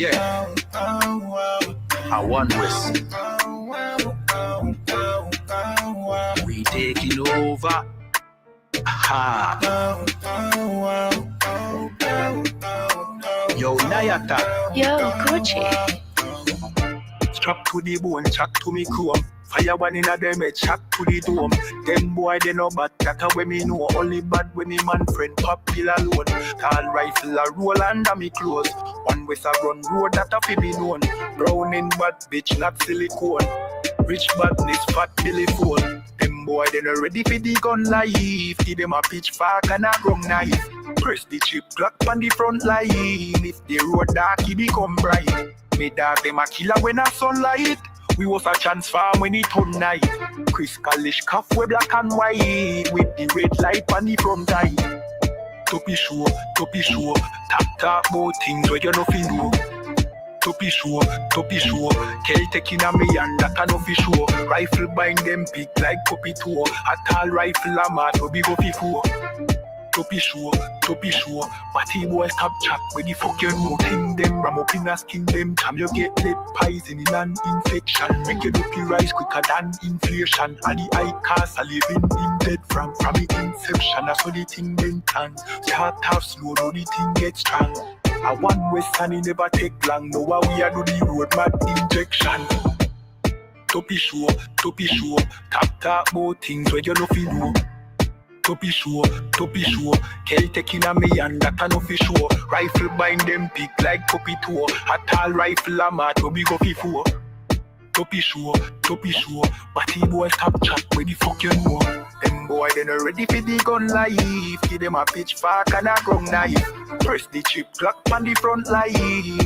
Yeah. I want West. We taking over. Ha. Yo, Nayata. Yo, Gucci. Strap to the bone, chat to me chrome. Fire one in a them head, chat to the dome. Them boy they know bad, that's how me know. Only bad when me man friend pop pill alone. Tall rifle a roll under me clothes. One with a run road that a fi be known. Brown in bad bitch, not silicone. Rich badness, fat belly phone. Them boy they not ready for the gun life. Give them a pitchfork and a gum knife. Press the chip clock on the front line. If the road dark, he become bright. Me dog them a killer when a sunlight. We was a chance farm when it turn night. Chris Kalish calf we black and white. With the red light on the front eye. Toppy show. Tap about things where you nothing do. Toppy show. Kel taking a me and that a no fi show. Rifle bind them big like puppy toe. A tall rifle a mad no big up four. Toppy show. Batty boy stop chat when the fuck you know. Thing them ram up in a skin them. Time you get lead poison in an infection. Make you look rise quicker than inflation. And the eye cast a living in dead from the inception. That's how the thing then can. Start off slow, now the thing get strong. I want West and it never take long. Now we are do the road mad injection. Toppy show. Tap about things where you know fi know. Toppy show. Kel taking a me and that a no fi show. Rifle bind them big like puppy toe. A tall rifle a mad no big up four. Toppy show. Batty boy stop chat where the fuck you know. Them boy they not ready for the gun life. Give them a pitchfork and a gum knife. Press the chip clock on the front line.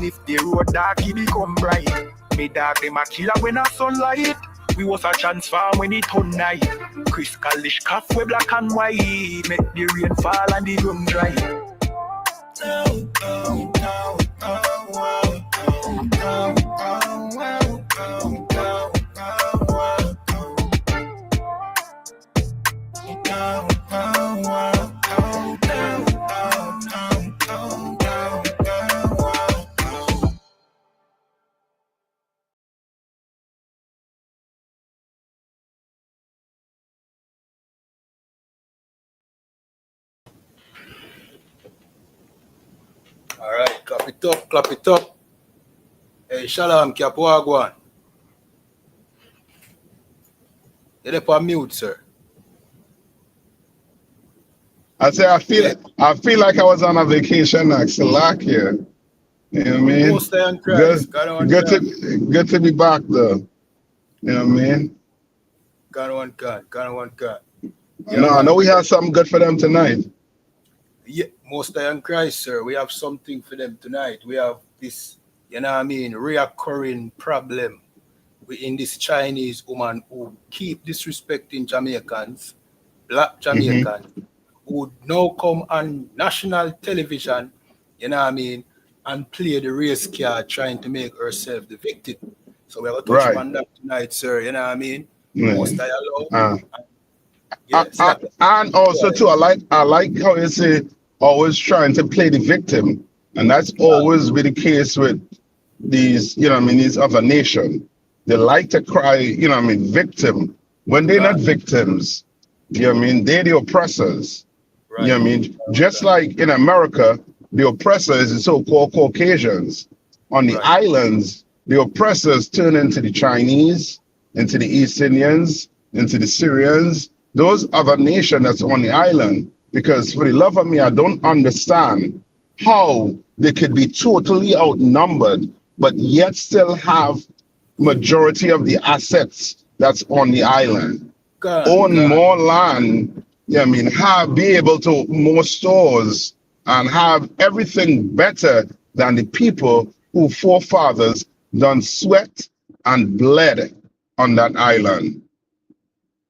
If the road dark he become bright. Me dog them a killer when a sunlight. We was a chance farm when it turn night. Chris Kalish calf we black and white. Make the rain fall and the ground dry. Alright, clap it up. Hey, Shalom, Kiapwagwan. You're up on mute, sir. I say I feel like I was on a vacation in Slovakia. You know what I mean? Most on Christ. Good to be back though. You know what I mean? God one God. I know we have something good for them tonight. Yeah, most on Christ, sir. We have something for them tonight. We have this, you know what I mean, reoccurring problem in this Chinese woman who keep disrespecting Jamaicans, black Jamaicans, who now come on national television, you know what I mean, and play the race card trying to make herself the victim. So we have to touch on that tonight, sir, you know what I mean? Most I allow. And also too, I like how you say always trying to play the victim, and that's always been the case with these, you know what I mean, these other nations. They like to cry, you know what I mean, victim when they're not victims. You know what I mean? They're the oppressors. You know what I mean? Just like in America, the oppressor is the so-called Caucasians. On the islands, the oppressors turn into the Chinese, into the East Indians, into the Syrians, those other nations that's on the island. Because for the love of me, I don't understand how they could be totally outnumbered, but yet still have majority of the assets that's on the island. Own more land, you know what I mean, be able to more stores and have everything better than the people who forefathers done sweat and bled on that island.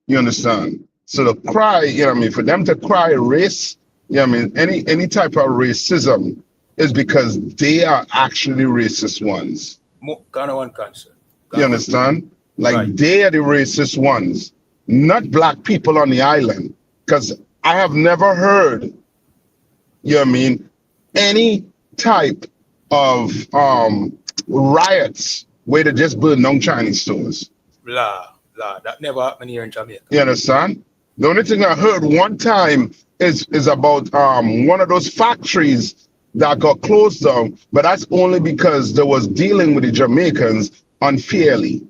You understand? So the cry, you know what I mean, for them to cry race, you know what I mean, any type of racism is because they are actually racist ones. You understand? Like they are the racist ones, not black people on the island. Because I have never heard, you know what I mean, any type riots where they just burn down Chinese stores. La, that never happened here in Jamaica. You understand? The only thing I heard one time is about one of those factories that got closed down, but that's only because they was dealing with the Jamaicans unfairly.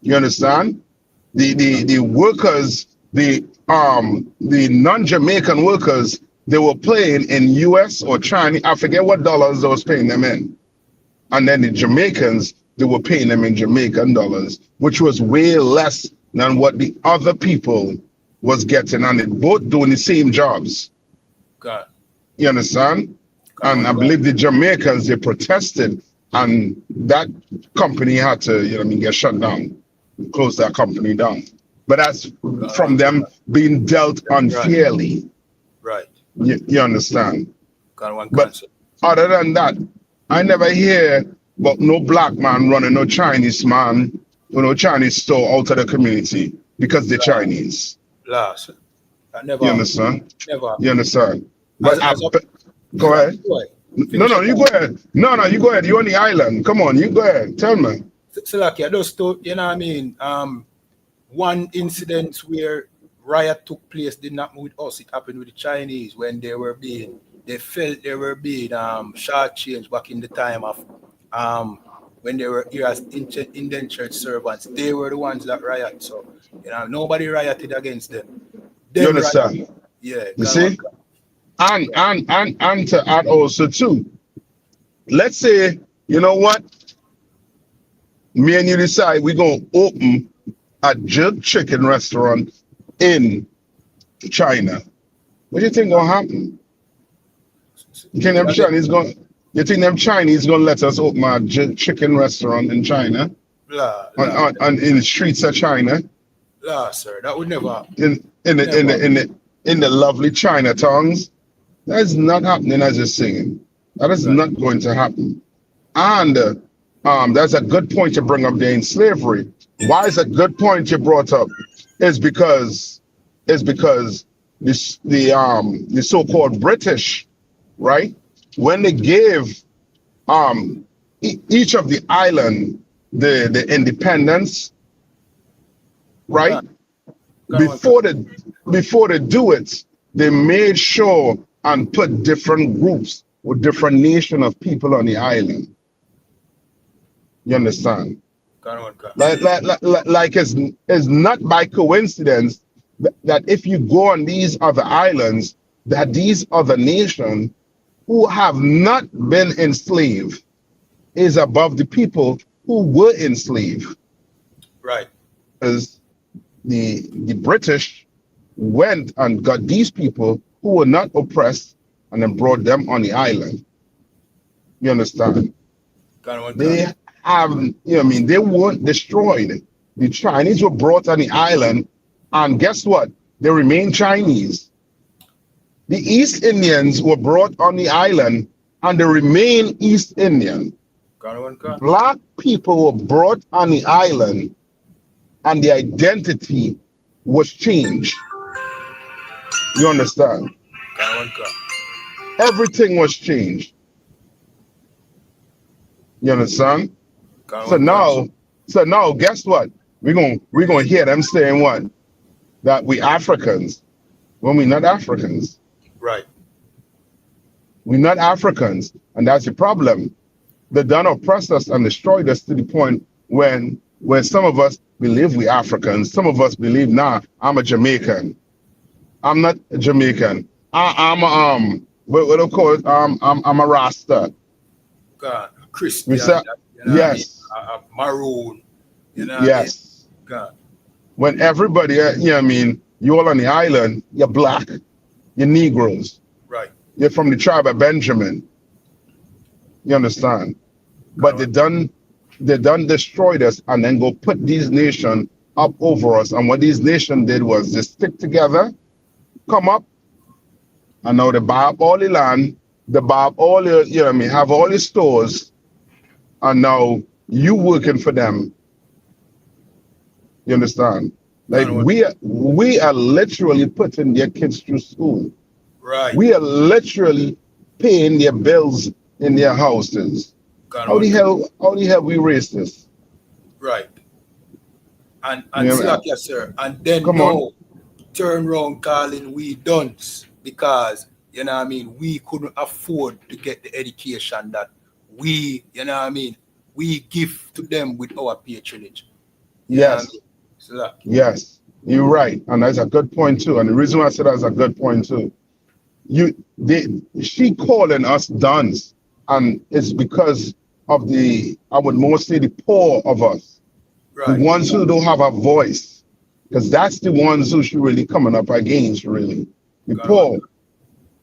You understand? The workers, the non-Jamaican workers, they were paying in US or China, I forget what dollars they was paying them in. And then the Jamaicans, they were paying them in Jamaican dollars, which was way less than what the other people was getting, and they both doing the same jobs. God. You understand? And I believe the Jamaicans, they protested, and that company had to, get shut down, close that company down. But that's from them being dealt unfairly. Right. You understand? But other than that, I never hear about no black man running no Chinese man or no Chinese store out of the community because they're Chinese. Last. Never. You understand? Never. You understand? But go ahead. No, you go ahead. No, you go ahead. You're on the island. Come on, you go ahead. Tell me. So like, those two, you know what I mean? One incident where riot took place didn't happen with us. It happened with the Chinese when they felt they were being shortchanged back in the time of when they were here as indentured servants. They were the ones that rioted. So nobody rioted against them. You understand? Rioted. Yeah. You see? And to add also too, let's say, you know what? Me and you decide we're gonna open a jerk chicken restaurant in China. What do you think gonna happen? You think them Chinese gonna let us open a jerk chicken restaurant in China? On in the streets of China? Sir, that would never happen. In the lovely Chinatowns? That is not happening as you're saying. That is not going to happen. And that's a good point to bring up there in slavery. Why is a good point you brought up? Is because the so-called British, right? When they gave each of the island the independence, right? Before they do it, they made sure and put different groups with different nation of people on the island. You understand? Like it's not by coincidence that if you go on these other islands, that these other nations who have not been enslaved is above the people who were enslaved. Right. Because the British went and got these people who were not oppressed and then brought them on the island. You understand? They have, they weren't destroyed. The Chinese were brought on the island, and guess what? They remain Chinese. The East Indians were brought on the island, and they remain East Indian. Black people were brought on the island, and the identity was changed. You understand? Everything was changed. You understand? So now, guess what? We're gonna hear them saying what? That we Africans, when we're not Africans. Right. We're not Africans, and that's the problem. They done oppressed us and destroyed us to the point when some of us believe we Africans, some of us believe, nah, I'm a Jamaican. I'm not a Jamaican. I'm a Rasta. God, Christian. Yes. Maroon. Yes. God. When everybody, you all on the island, you're black, you're Negroes. Right. You're from the tribe of Benjamin. You understand? But they done destroyed us and then go put these nations up over us. And what these nations did was they stick together, come up, and now they buy up all the land, they buy up all the, have all the stores, and now you working for them. You understand? Like we are literally putting their kids through school. Right. We are literally paying their bills in their houses. Gone How on. the hell we raise this? Right. And You know, Silakia, sir. And then come on. no turn round calling we dunce because you know what I mean, we couldn't afford to get the education that we, you know what I mean, we give to them with our patronage. You know what I Yes, mean? So yes, you're right, and that's a good point too. And the reason why I said that's a good point too. She calling us duns, and it's because of I would mostly the poor of us, the right. ones who don't have a voice, because that's the ones who she really coming up against, really. The Gone on. poor,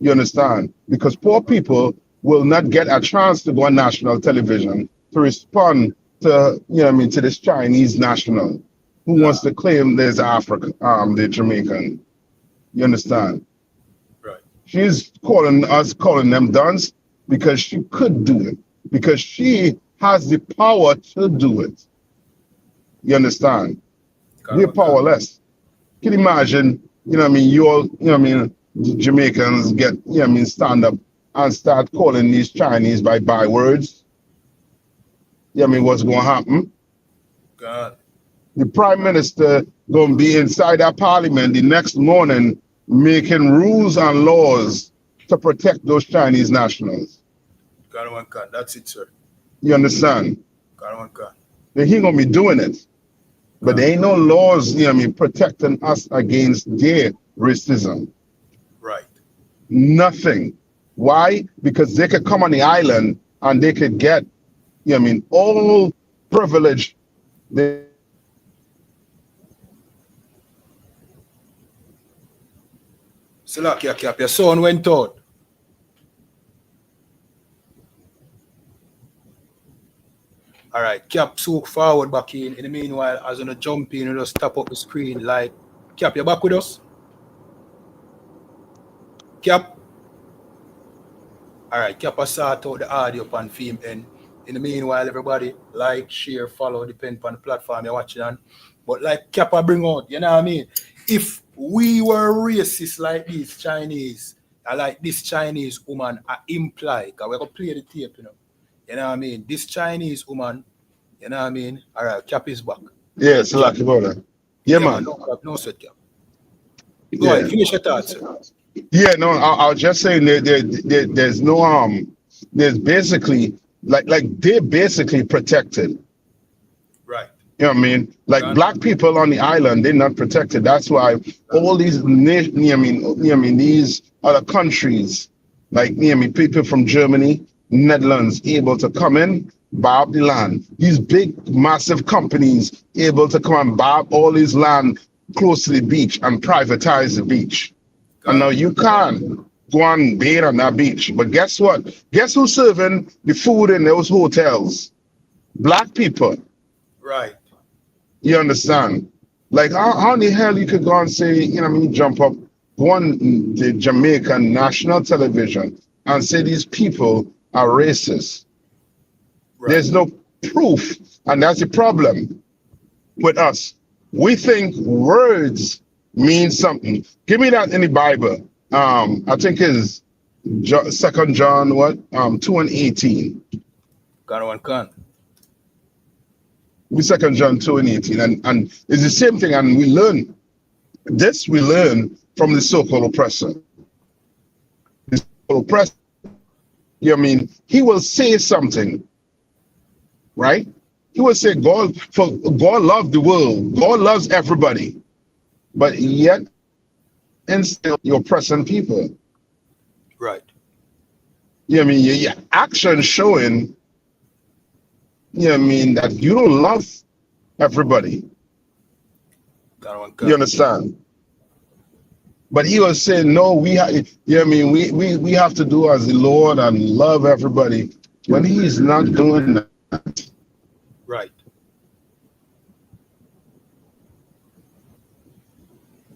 you understand? Because poor people will not get a chance to go on national television to respond to, you know what I mean, to this Chinese national who Nah. wants to claim there's Africa, the Jamaican. You understand? Right. She's calling them duns because she could do it, because she has the power to do it. You understand? Gone We're on. Gone. powerless. Can you imagine, you know what I mean, you all, you know what I mean, the Jamaicans get, you know what I mean, stand up and start calling these Chinese by bywords. You know what I mean, what's going to happen? Gone. The Prime Minister going to be inside that parliament the next morning making rules and laws to protect those Chinese nationals. Gone on. Gone. That's it, sir. You understand? Gone on. Gone. Then he going to be doing it. But there ain't no laws, you know what I mean, protecting us against their racism. Right. Nothing. Why? Because they could come on the island and they could get, you know what I mean, all privilege. Silakia Cap, your son went out. All right, Cap, so forward back in. In the meanwhile, as on a jump in, you just tap up the screen. Like, Cap, you back with us? Cap? All right, Cap has sort out the audio on film end. In the meanwhile, everybody, like, share, follow, depend on the platform you're watching on. But like Cap, I bring out, you know what I mean? If we were racist like these Chinese, like this Chinese woman, I imply, because we're going to play the tape, you know. You know what I mean? This Chinese woman, you know what I mean? All right, Cap is back. Yeah, it's like about that. Yeah, man. No sweat, Cap. Go Yeah. ahead, finish your thoughts, sir. Yeah, no, I was just saying there's no there's basically like they're basically protected. Right. You know what I mean? Like black people on the island, they're not protected. That's why all these these other countries, like you know what I mean, people from Germany, Netherlands, able to come in, buy up the land. These big, massive companies able to come and buy up all this land close to the beach and privatize the beach. And now you can't go and bathe on that beach. But guess what? Guess who's serving the food in those hotels? Black people. Right. You understand? Like how in the hell you could go and say, you know what I mean, jump up, go on the Jamaican national television and say these people are racist. Right. There's no proof. And that's the problem with us. We think words mean something. Give me that in the Bible. I think it's 2 John 2:18. Got one can. 2 John 2:18. And it's the same thing, and we learn from the so-called oppressor. The so-called oppressor, you know what I mean, he will say something, right? He will say God loved the world, God loves everybody. But yet, instill you're oppressing people. Right. You know what I mean? Your action showing, you know what I mean, that you don't love everybody. You understand? But he was saying, no, you know what I mean, we have to do as the Lord and love everybody. When he's not doing that. Right.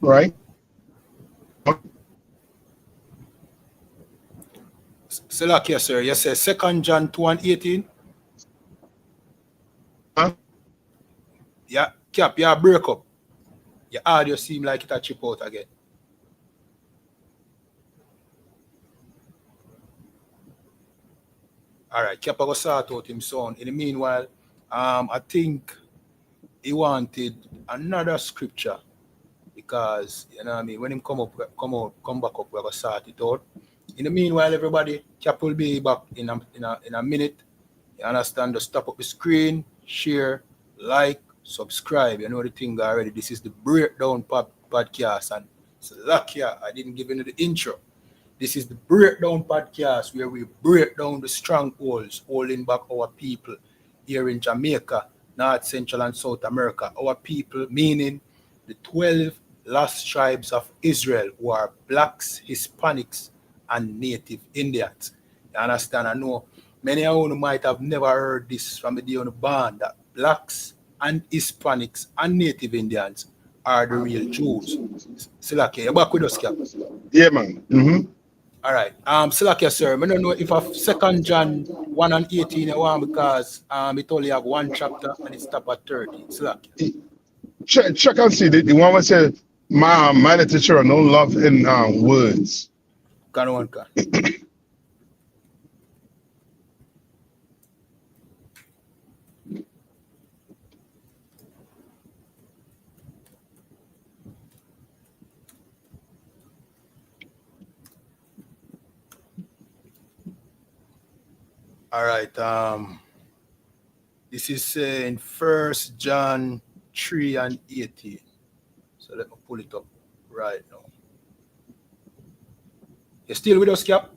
Right? Salakia, sir. You say 2 John 2:18? Huh? Yeah, Cap, you break up. Your audio seem like it a chip out again. All right, Kappa go sort out him son. In the meanwhile, I think he wanted another scripture because you know what I mean. When him come back up, we're gonna sort it out. In the meanwhile, everybody, Cap will be back in a minute. You understand? Just stop up the screen, share, like, subscribe. You know the thing already. This is the Breakdown podcast, and Salakia, I didn't give you the intro. This is the Breakdown podcast where we break down the strongholds holding back our people here in Jamaica, North, Central, and South America. Our people, meaning the 12 lost tribes of Israel, who are blacks, Hispanics, and Native Indians. You understand? I know many of you might have never heard this from the day on the band, that blacks and Hispanics and Native Indians are the real Jews. Silake, you're back with us, Cap? Yeah, man. Mm-hmm. All right. Silake, sir, I don't know if a 2 John 1 and 18 you want because it only have one chapter and it stop at 30. Silake. Check and see. The one that said, my literature, no love in words. Can one can. All right. This is in 1 John 3 and 18. So let me pull it up right now. You still with us, Cap?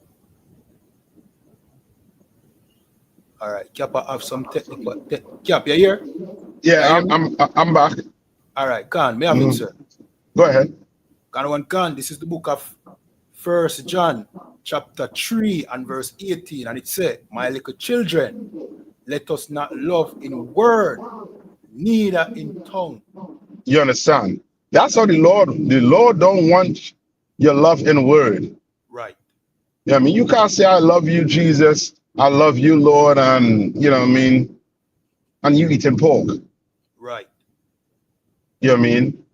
All right, Cap, I have some technical. Cap, you here? Yeah, I'm back. All right, Khan, may I have it, sir? Go ahead. Khan, this is the book of 1 John, chapter 3 and verse 18, and it says, "My little children, let us not love in word, neither in tongue." You understand? That's how the Lord don't want your love in word. Right. Yeah, I mean, you can't say, I love you, Jesus. I love you, Lord. And, you know what I mean? And you eating pork. Right. You know what I mean?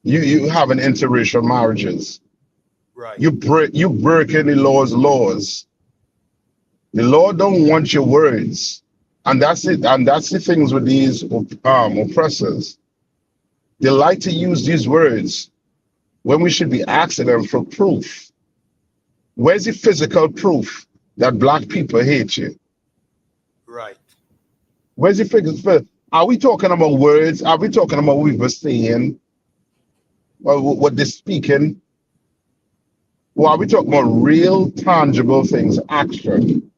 You having interracial marriages. Right. You breaking the Lord's laws. The Lord don't want your words. And that's it. And that's the things with these oppressors. They like to use these words when we should be asking them for proof. Where's the physical proof that black people hate you? Right. Where's the physical? Are we talking about words? Are we talking about what we were saying? Or what they're speaking? Or are we talking about real, tangible things, action?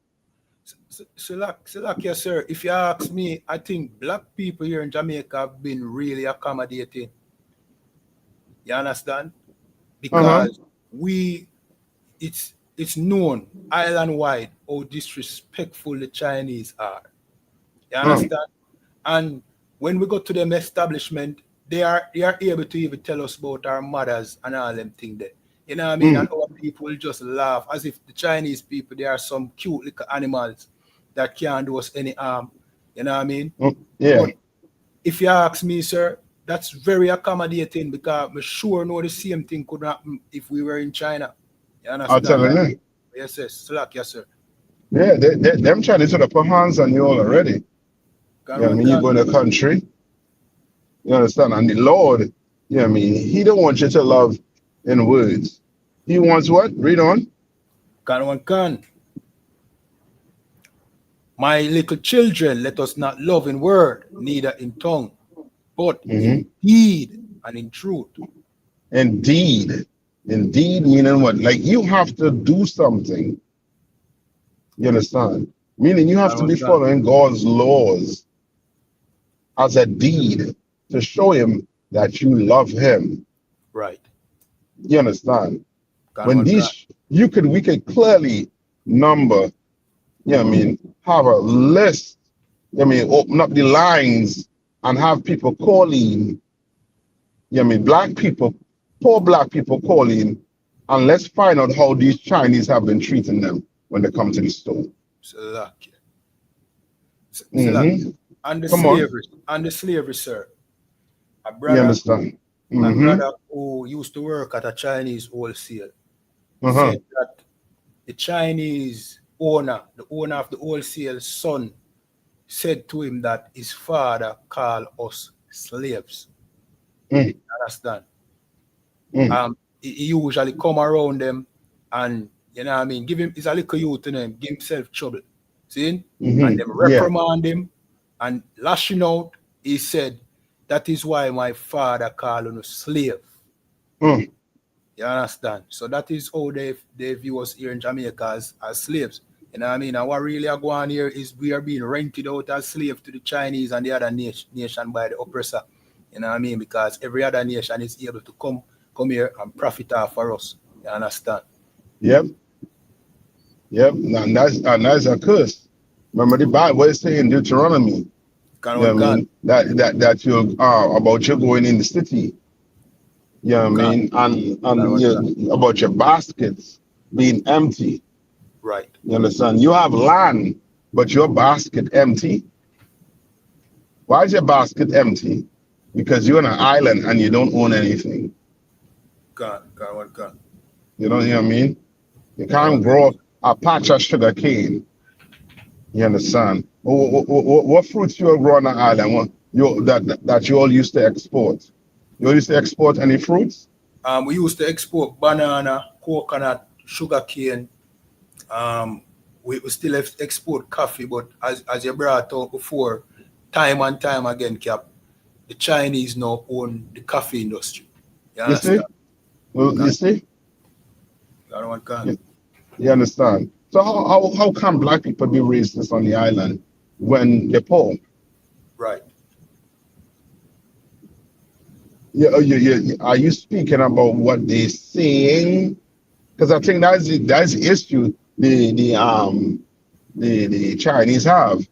Salakia, sir, if you ask me, I think black people here in Jamaica have been really accommodating. You understand? Because it's known island-wide how disrespectful the Chinese are. You understand? And when we go to them establishment, they are able to even tell us about our mothers and all them things there. You know what I mean? And our people just laugh as if the Chinese people, they are some cute little animals that can't do us any harm. You know what I mean? Yeah. But if you ask me, sir, that's very accommodating because I'm sure know the same thing could happen if we were in China. You understand? I'll tell you. Yes, Slack, yes, sir. Yeah, them Chinese sort of put hands on you all already. You know what I mean? You go in the country. You understand? And the Lord, you know what I mean? He don't want you to love in words. He wants what? Read on. Can. My little children, let us not love in word, neither in tongue, but in deed and in truth. Indeed meaning what? Like you have to do something. You understand? Meaning you have to be following God's laws as a deed to show him that you love him. Right. You understand? When we could clearly number, you know what I mean, have a list, you know what I mean, open up the lines and have people calling, you know what I mean, black people, poor black people calling, and let's find out how these Chinese have been treating them when they come to the store. And the slavery, sir. A brother, you understand? A brother who used to work at a Chinese wholesale said that the Chinese owner of the wholesale son said to him that his father called us slaves. Mm. Understand? Mm. He usually come around them and, you know what I mean, give him, he's a little youth to him, give himself trouble. See? And them Yeah. reprimand him and lashing out, he said, that is why my father called us slave. Mm. You understand? So that is how they view us here in Jamaica as slaves. You know what I mean? And what really are going on here is we are being rented out as slaves to the Chinese and the other nation by the oppressor. You know what I mean? Because every other nation is able to come here and profit off for us. You understand? Yep. And that's a curse. Remember the Bible is saying Deuteronomy. Can You know what I mean? That you about you going in the city. You know what I mean? And you, about your baskets being empty. Right. You understand? You have land, but your basket empty. Why is your basket empty? Because you're on an island and you don't own anything. Can. You know what I mean? You can't grow a patch of sugar cane. You understand? What fruits you grow on the island? That you all used to export? You all used to export any fruits? We used to export banana, coconut, sugar cane. We still export coffee, but as you brought out before, time and time again, Cap, the Chinese now own the coffee industry. You understand? You see? Can. You understand? So how can black people be racist on the island when they're poor? Right. Are you speaking about what they're saying? Because I think that's the issue the Chinese have.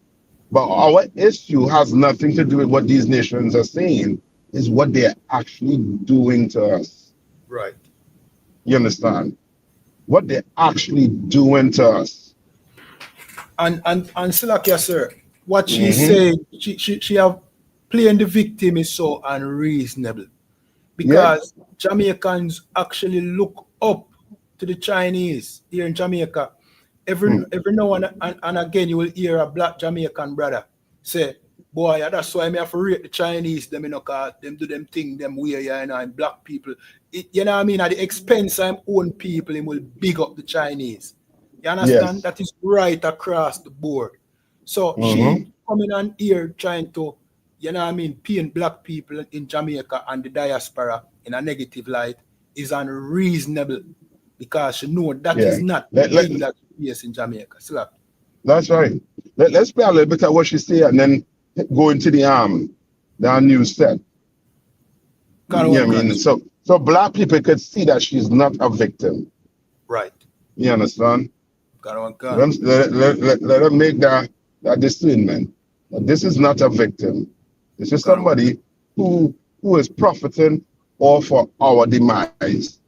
But our issue has nothing to do with what these nations are saying. It's what they're actually doing to us. Right. You understand? What they're actually doing to us. And Silakia, sir, what she said, she have playing the victim is so unreasonable. Because Jamaicans actually look up to the Chinese here in Jamaica. Every now and again, you will hear a black Jamaican brother say, boy, that's why I have to rate the Chinese, them, you know, cause them do them thing, them way, you know, and black people. You know what I mean? At the expense of own people, he will big up the Chinese. You understand? Yes. That is right across the board. So she coming on here trying to, you know what I mean, paint black people in Jamaica and the diaspora in a negative light is unreasonable because she know that is not the thing that we face in Jamaica. That's right. Let's play a little bit of what she said and then go into the news set. You know what I mean? So black people could see that she's not a victim. Right. You understand? Let her make that discernment. But this is not a victim. This is somebody who is profiting off of our demise.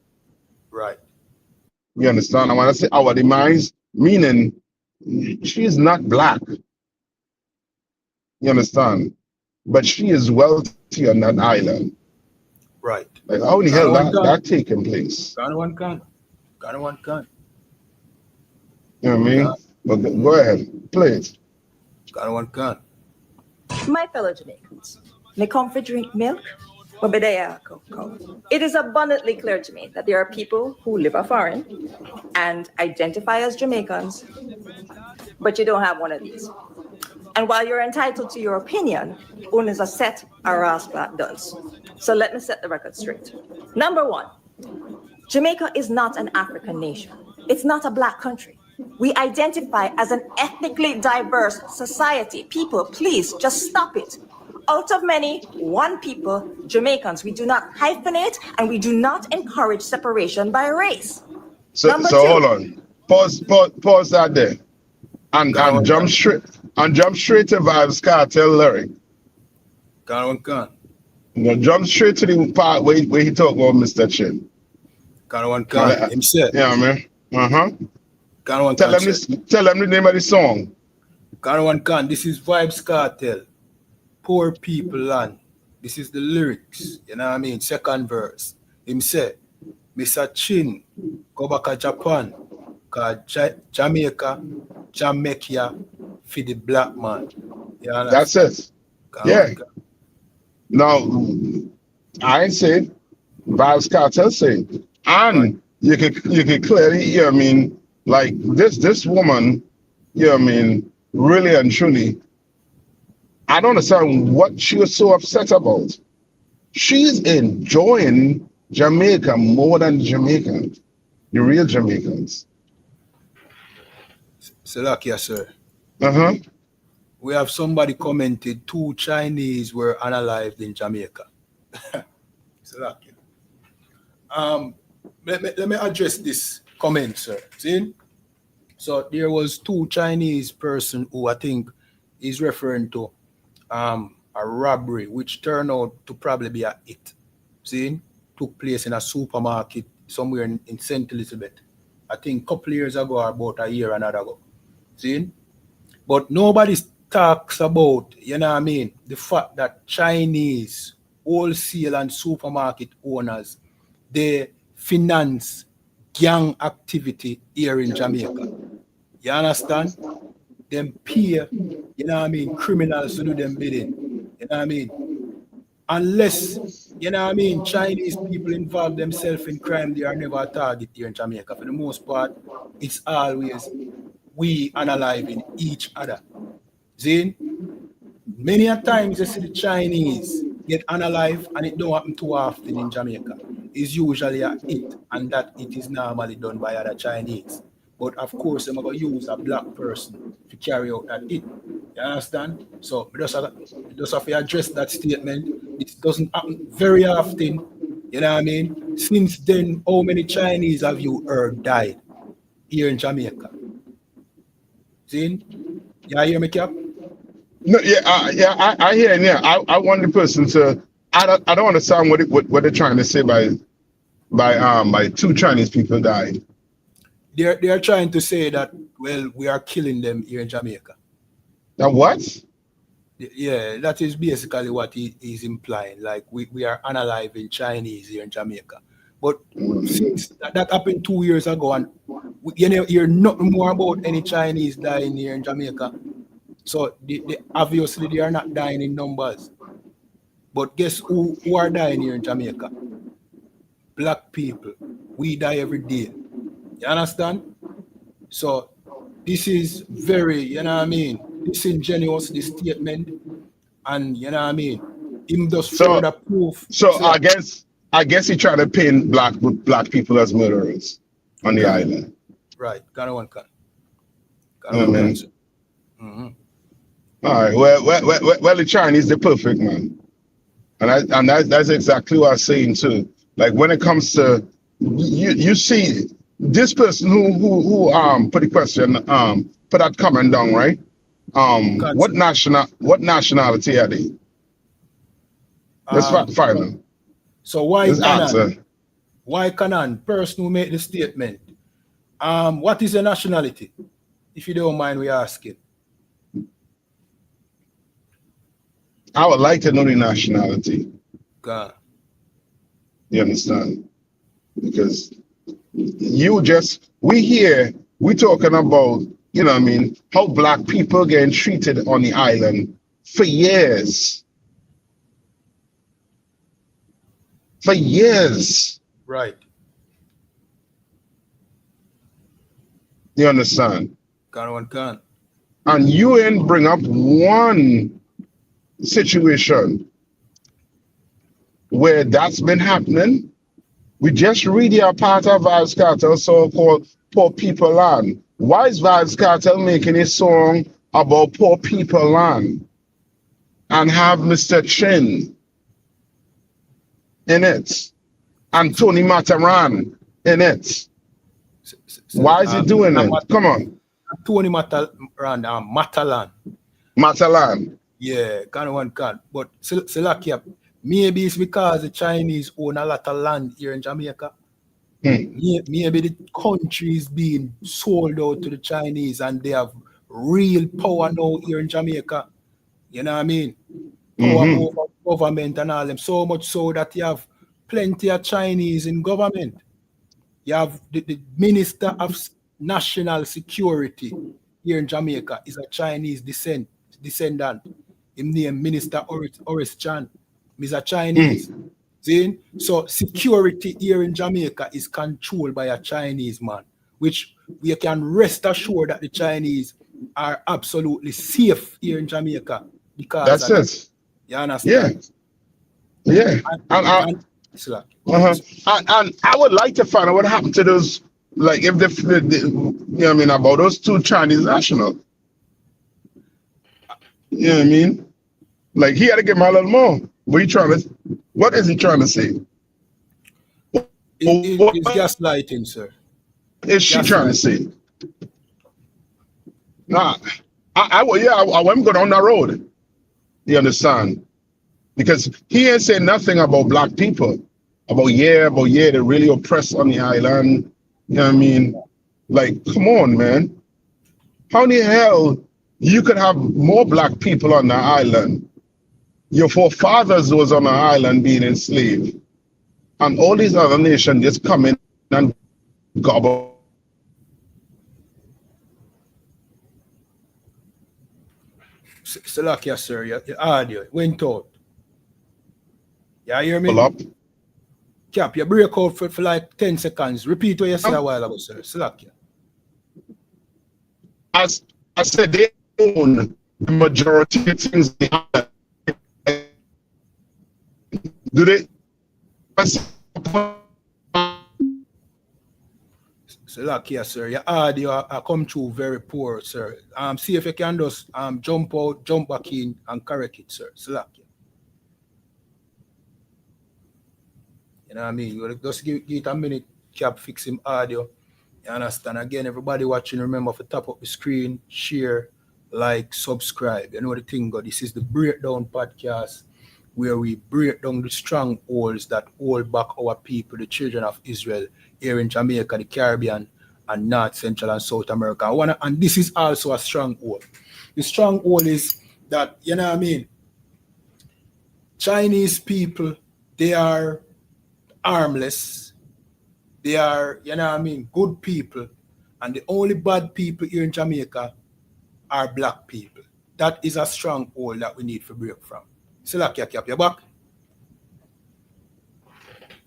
Right. You understand? I want to say our demise, meaning she is not black. You understand? But she is wealthy on that island. Right. Like how in the hell that taking place? Can. You know what I mean? But go ahead, play it. Can. My fellow Jamaicans, may come for drink milk, but it is abundantly clear to me that there are people who live foreign and identify as Jamaicans, but you don't have one of these. And while you're entitled to your opinion, one is a set of rascal duns. So let me set the record straight. Number one, Jamaica is not an African nation. It's not a black country. We identify as an ethnically diverse society. People, please just stop it. Out of many, one people, Jamaicans. We do not hyphenate and we do not encourage separation by race. So hold on. Pause that there. And jump straight to Vibes Cartel lyric. Can. Jump straight to the part where he talk about Mr. Chin. Can. Himself. Yeah, man. Tell them the name of the song. Can. This is Vibes Cartel. Poor people land. This is the lyrics. You know what I mean? Second verse. Him say, Mr. Chin, go back to Japan. called Jamaica for the black man. You That's understand? it. Yeah. Now, I ain't saying Vibes Cartel saying, and you can clearly, you know what I mean, like this woman, you know what I mean, really and truly, I don't understand what she was so upset about. She's enjoying Jamaica more than Jamaicans, the real Jamaicans. Salakia, sir. Uh-huh. We have somebody commented 2 Chinese were unalived in Jamaica. Salakia. Let me address this comment, sir. See? So there was 2 Chinese person who I think is referring to a robbery, which turned out to probably be a hit. See? Took place in a supermarket somewhere in St. Elizabeth. I think a couple years ago or about a year and a half ago. See? But nobody talks about, you know what I mean, the fact that Chinese wholesale and supermarket owners, they finance gang activity here in Jamaica. You understand? Them pay, you know what I mean, criminals to do them bidding. You know what I mean? Unless, you know what I mean, Chinese people involve themselves in crime, they are never a target here in Jamaica. For the most part, it's always we analyzing each other. See? Many a times you see the Chinese get unalive and it don't happen too often in Jamaica. It's usually a hit, and that it is normally done by other Chinese. But of course, they're going to use a black person to carry out that hit. You understand? So we just have to address that statement. It doesn't happen very often. You know what I mean? Since then, how many Chinese have you heard died here in Jamaica? See? You hear me, Cap? No, I hear. Yeah, I want the person to. I don't understand what they're trying to say by 2 Chinese people died. They are trying to say that, well, we are killing them here in Jamaica. Now what? Yeah, that is basically what he is implying. Like we are unaliving Chinese here in Jamaica. But since that happened 2 years ago, and you know, hear nothing more about any Chinese dying here in Jamaica. So obviously they are not dying in numbers. But guess who are dying here in Jamaica? Black people. We die every day. You understand? So this is very, you know what I mean, disingenuous, this statement. And you know what I mean? Him just further proof. So I guess he tried to paint black people as murderers on the island. Right. Got one. Mm-hmm. All right. Well, the Chinese, they're perfect, man. And that's exactly what I was saying too. Like when it comes to you see this person who put the question put that comment down, right? What nationality are they? Let's find them. So why Canaan, person who made the statement? What is your nationality? If you don't mind, we asking. I would like to know the nationality. God. You understand? Because we talking about, you know what I mean, how black people getting treated on the island for years. For years. Right. You understand? Can. And you ain't bring up one situation where that's been happening. We just read your part of Vibes Cartel, so-called Poor People Land. Why is Vibes Cartel making a song about poor people land and have Mr. Chin in it and Tony Mataran in it? Why is he doing it? Come on. Tony Mataran, Matalan. Yeah, can. But Salakia, maybe it's because the Chinese own a lot of land here in Jamaica. Maybe the country is being sold out to the Chinese and they have real power now here in Jamaica. You know what I mean? Power over government and all them. So much so that you have plenty of Chinese in government. You have the Minister of national security here in Jamaica is a Chinese descendant. Him name Minister Oris Chan. He's a Chinese. See? So security here in Jamaica is controlled by a Chinese man, which we can rest assured that the Chinese are absolutely safe here in Jamaica because That's it. You understand? Yeah. And I would like to find out what happened to those, like, if the you know what I mean, about those two Chinese nationals. You know what I mean? Like, he had to give him a little more. What is he trying to say? It's gaslighting, sir. Is she trying to say? Nah, I want to go down that road. You understand? Because he ain't saying nothing about black people. About they're really oppressed on the island. You know what I mean? Like, come on, man. How in the hell you could have more black people on the island? Your forefathers was on the island being enslaved. And all these other nations just come in and gobble. Salakia, sir, your audio went out. Yeah, you hear me? Pull up. Cap, you break out for like 10 seconds. Repeat what you said a while ago, sir. Salakia. As I said, they own the majority of things. Do they? Salakia, sir, your audio come through very poor, sir. See if you can just jump out, jump back in, and correct it, sir. Salakia. You know what I mean? You just give it a minute, Cap, fix him audio. You understand? Again, everybody watching, remember to tap up the screen, share, like, subscribe. You know the thing, God. This is the Breakdown Podcast, where we break down the strongholds that hold back our people, the children of Israel, here in Jamaica, the Caribbean, and North, Central, and South America. And this is also a stronghold. The stronghold is that, you know what I mean? Chinese people, they are harmless. They are, you know what I mean, good people. And the only bad people here in Jamaica are black people. That is a stronghold that we need to break from. Salakia, Cap, you back?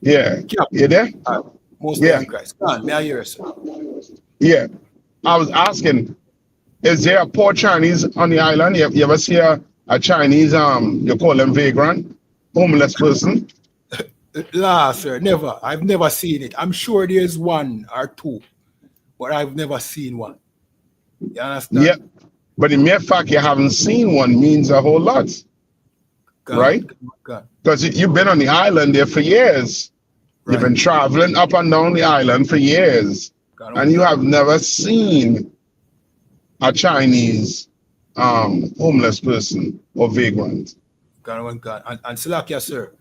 Yeah. Cap. You there? Most in Christ. Go on, may I hear you, sir? Yeah. I was asking, is there a poor Chinese on the island? You ever see a Chinese, you call them vagrant, homeless person? Nah, sir, never. I've never seen it. I'm sure there's one or two, but I've never seen one. You understand? Yeah. But the mere fact you haven't seen one means a whole lot. Right? Because you've been on the island there for years. Right. You've been traveling up and down the island for years. And you have never seen a Chinese homeless person or vagrant. And Salakia, sir,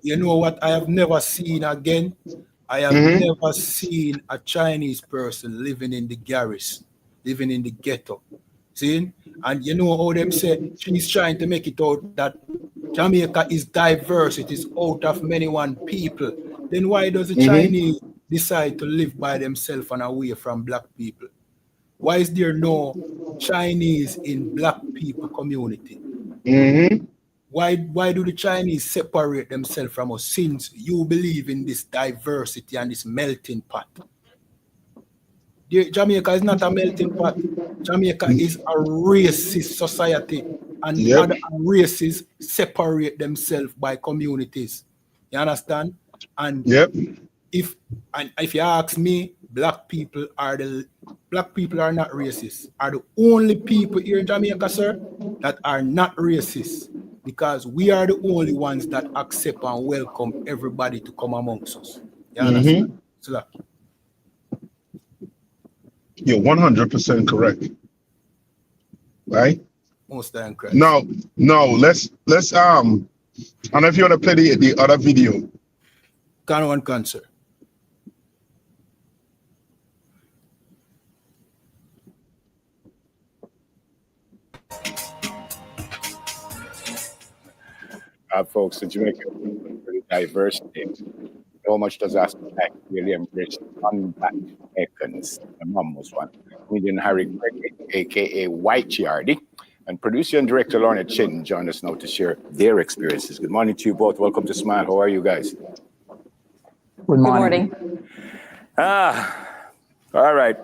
you know what I have never seen again? I have never seen a Chinese person living in the garrison, living in the ghetto. See? And you know how them say she's trying to make it out that Jamaica is diverse, it is out of many one people. Then why does the Chinese decide to live by themselves and away from black people? Why is there no Chinese in black people community? Why do the Chinese separate themselves from us since you believe in this diversity and this melting pot? Jamaica is not a melting pot. Jamaica is a racist society, and other races separate themselves by communities. You understand? And if you ask me, black people are not racist. Are the only people here in Jamaica, sir, that are not racist, because we are the only ones that accept and welcome everybody to come amongst us. You understand? So you're 100% correct. Right? Most correct. No, let's I don't know if you want to play the other video. Can, sir. Folks in Jamaica, very diverse state. how much does us like really embrace non-black Jamaicans? My mom was one. Comedian Harry Craig, aka White Yardy, and producer and director Lorna Chin join us now to share their experiences. Good morning to you both. Welcome to Smile. How are you guys? Good morning. All right.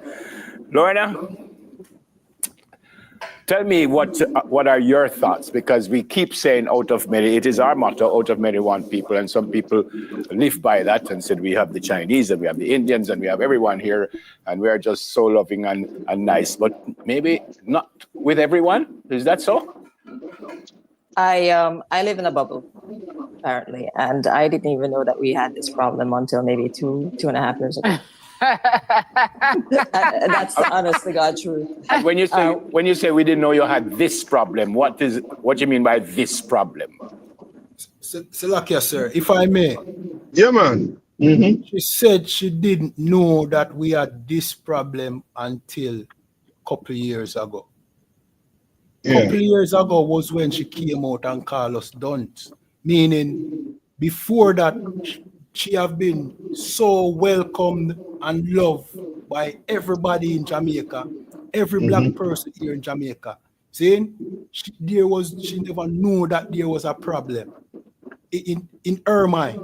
Lorna, tell me what are your thoughts? Because we keep saying out of many, it is our motto, out of many one people, and some people live by that and said we have the Chinese and we have the Indians and we have everyone here and we are just so loving and nice, but maybe not with everyone. Is that so? I live in a bubble, apparently, and I didn't even know that we had this problem until maybe two and a half years ago. That's the honest to God truth. When you say we didn't know you had this problem, what do you mean by this problem? Salakia, sir, if I may. Yeah, man. Mm-hmm. She said she didn't know that we had this problem until a couple of years ago. A couple of years ago was when she came out and called us dunce. Meaning, before that, she have been so welcomed and loved by everybody in Jamaica, every black person here in Jamaica. Saying she never knew that there was a problem in her mind.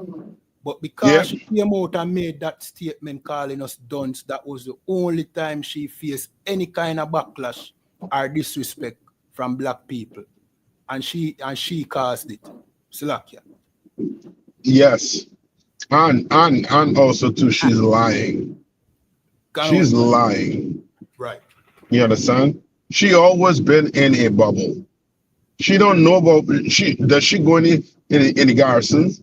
But because she came out and made that statement calling us dunce, that was the only time she faced any kind of backlash or disrespect from black people. And she caused it. Salakia. Yes. And also too, she's lying. She's lying. Right. You understand? She always been in a bubble. She don't know about does she go in the garrisons?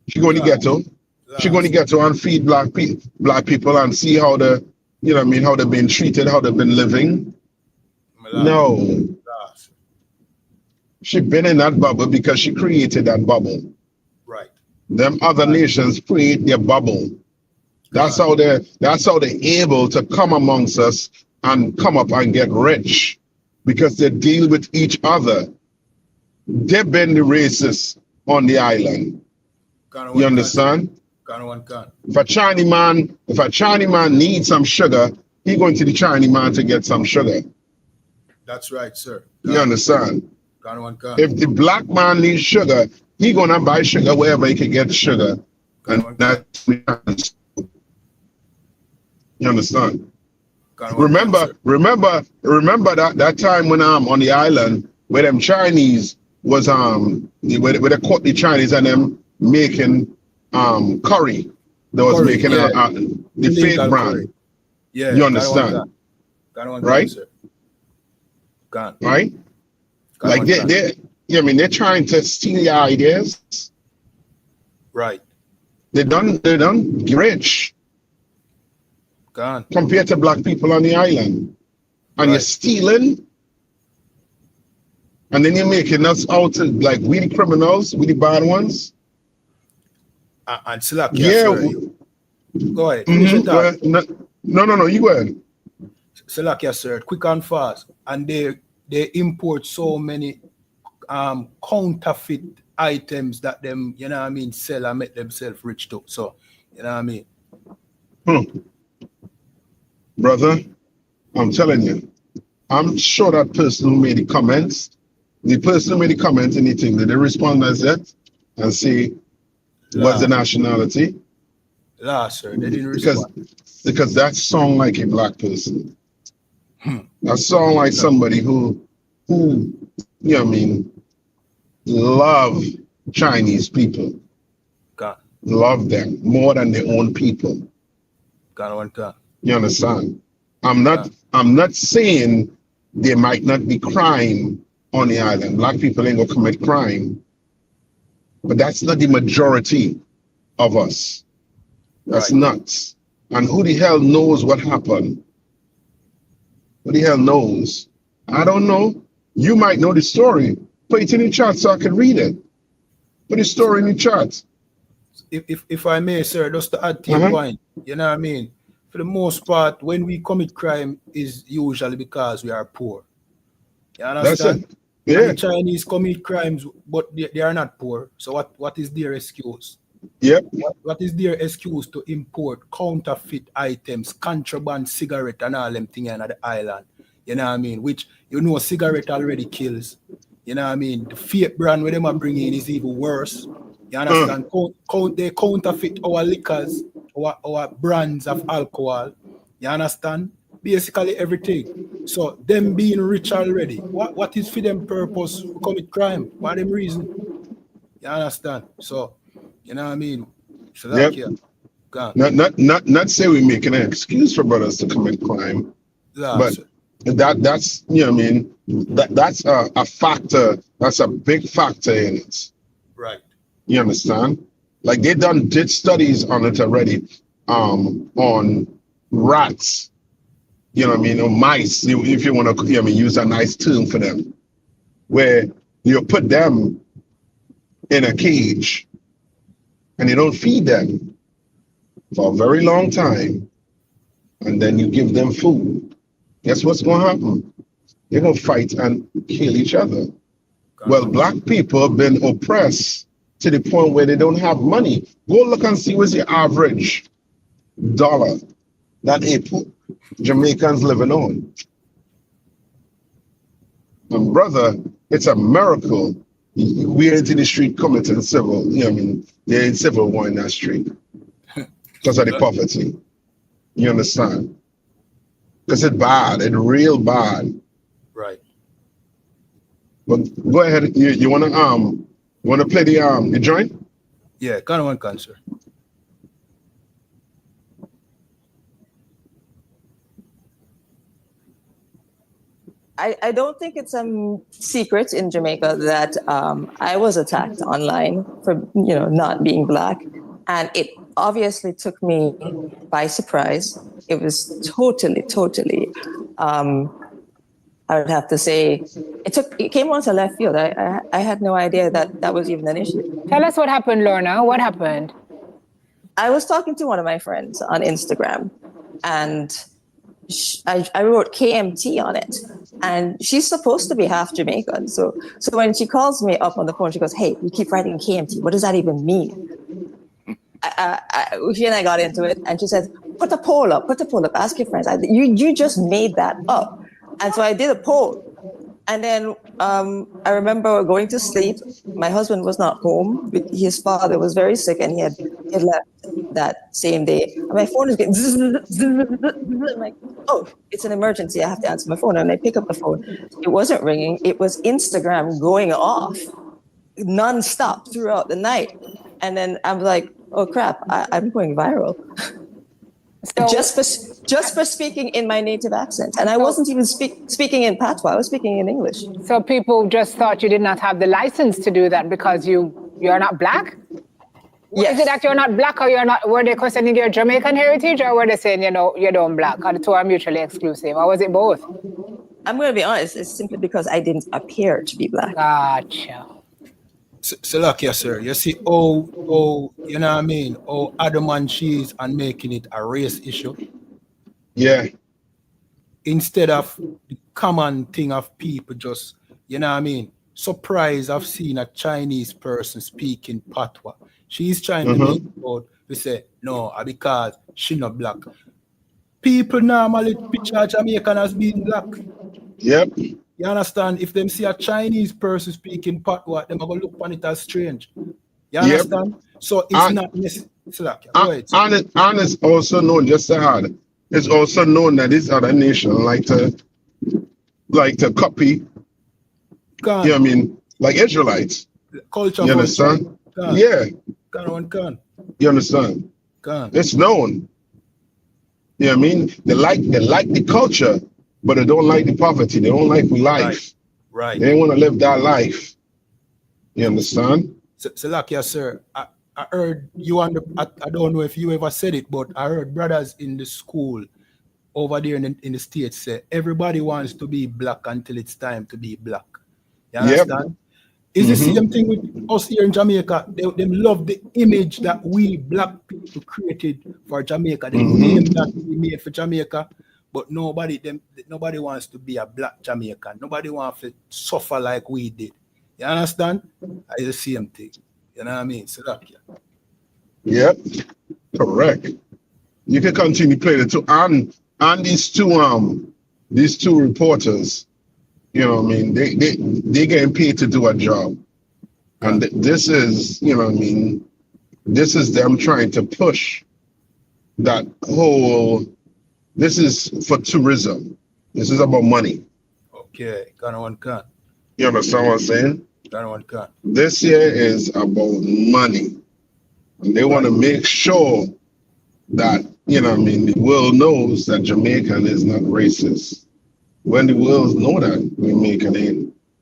She go in the ghetto. She go in the ghetto and feed black people and see how how they've been treated, how they've been living. No. She been in that bubble because she created that bubble. Right. Them other nations create their bubble. That's how they're able to come amongst us and come up and get rich, because they deal with each other. They've been the racists on the island. You understand? If a Chinese man needs some sugar, he going to the Chinese man to get some sugar. That's right, sir. You understand? If the black man needs sugar, he gonna buy sugar wherever he can get sugar. And that's, you understand? Remember that time when I'm on the island where them Chinese was where they caught the Chinese and them making curry. They was making the fake brand. Yeah, you understand? Right? Right? Like they're trying to steal your ideas. Right. They done get rich. Compared to black people on the island. And you're stealing. And then you're making us out to, like, we the criminals, we the bad ones. And Salakia, go ahead. No, you go ahead. Salakia, sir, quick and fast. And they import so many counterfeit items that them, sell and make themselves rich too. So, you know what I mean? Brother, I'm telling you, I'm sure that person who made the comments, anything, did they respond as that and say, what's the nationality? Sir, they didn't respond. Because that sound like a black person. That sound like somebody who love Chinese people. Love them more than their own people. You understand? I'm not saying there might not be crime on the island. Black people ain't gonna commit crime. But that's not the majority of us. That's nuts. And who the hell knows what happened? Who the hell knows? I don't know. You might know the story. Put it in the chat so I can read it. Put the story in the chat. If I may, sir, just to add to your point, you know what I mean? For the most part, when we commit crime is usually because we are poor. You understand? Yeah. And the Chinese commit crimes, but they are not poor. So what is their excuse? Yep. What is their excuse to import counterfeit items, contraband cigarette and all them things on the island? You know what I mean? Which, you know, cigarette already kills. You know what I mean? The fake brand where them are bringing is even worse. You understand? They counterfeit our liquors, our brands of alcohol. You understand? Basically everything. So them being rich already, what is for them purpose to commit crime? What them reason? You understand? So, you know what I mean? So that, Yep. yeah. Not say we're making an excuse for brothers to commit crime, but that's, you know what I mean, that's a factor, that's a big factor in it. Right. You understand? Like they did studies on it already, on rats, you know what I mean, or mice, if you want to, you know what I mean, use a nice term for them, where you put them in a cage and you don't feed them for a very long time, and then you give them food. Guess what's going to happen? They're going to fight and kill each other. Well, black people have been oppressed to the point where they don't have money. Go look and see what's the average dollar that Jamaicans living on. And brother, it's a miracle. We're into the street committing civil, you know what I mean? They're in civil war in that street because of the poverty. You understand? Because it's bad, it's real bad. Right. But go ahead, you wanna play the joint? Yeah, kind of one, sir. I don't think it's a secret in Jamaica that I was attacked online for, you know, not being black. And it obviously took me by surprise. It was totally, I would have to say, it came onto left field. I had no idea that was even an issue. Tell us what happened, Lorna. What happened? I was talking to one of my friends on Instagram, and I wrote KMT on it, and she's supposed to be half Jamaican. So when she calls me up on the phone, she goes, "Hey, you keep writing KMT. What does that even mean?" She and I got into it, and she said, put the poll up, ask your friends. You just made that up. And so I did a poll. And then I remember going to sleep. My husband was not home. His father was very sick, and he had left that same day. And my phone is getting zzz, zzz, zzz, zzz. I'm like, oh, it's an emergency. I have to answer my phone. And I pick up the phone. It wasn't ringing. It was Instagram going off nonstop throughout the night. And then I'm like, oh crap, I'm going viral. So, just for speaking in my native accent. And I wasn't even speaking in Patois, I was speaking in English. So people just thought you did not have the license to do that because you're not black? Yes. Is it that you're not black, or were they questioning your Jamaican heritage, or were they saying, you know, you don't black, or the two are mutually exclusive, or was it both? I'm going to be honest, it's simply because I didn't appear to be black. Gotcha. So look, yes, sir. You see, you know what I mean? Oh, adamant she is and making it a race issue. Yeah. Instead of the common thing of people just, you know what I mean? Surprised I've seen a Chinese person speaking Patois. She's trying to make it out to say, no, because she not black. People normally picture Jamaican as being black. Yep. You understand? If them see a Chinese person speaking Patois, them are going to look on it as strange. You understand? So it's not necessary. And it's also known, just to add, it's also known that this other nation like to copy, you know what I mean, like Israelites. Culture. You understand? Yeah. You understand? It's known. You know what I mean? They like the culture, but they don't like the poverty. They don't like life. Right. They want to live that life. You understand? So like, yes, sir. I heard you I don't know if you ever said it, but I heard brothers in the school over there in the States say everybody wants to be black until it's time to be black. You understand? Is the same thing with us here in Jamaica. They love the image that we black people created for Jamaica. The name that we made for Jamaica. But nobody wants to be a black Jamaican. Nobody wants to suffer like we did. You understand? It's the same thing. You know what I mean? So that, yeah. Yep, correct. You can continue playing it too. And these two reporters, you know what I mean, they getting paid to do a job. And this is, you know what I mean, this is them trying to push that whole, this is for tourism. This is about money. Okay, one can. You understand what I'm saying? One can. This year is about money. And they want to make sure that, you know what I mean, the world knows that Jamaican is not racist. When the world know that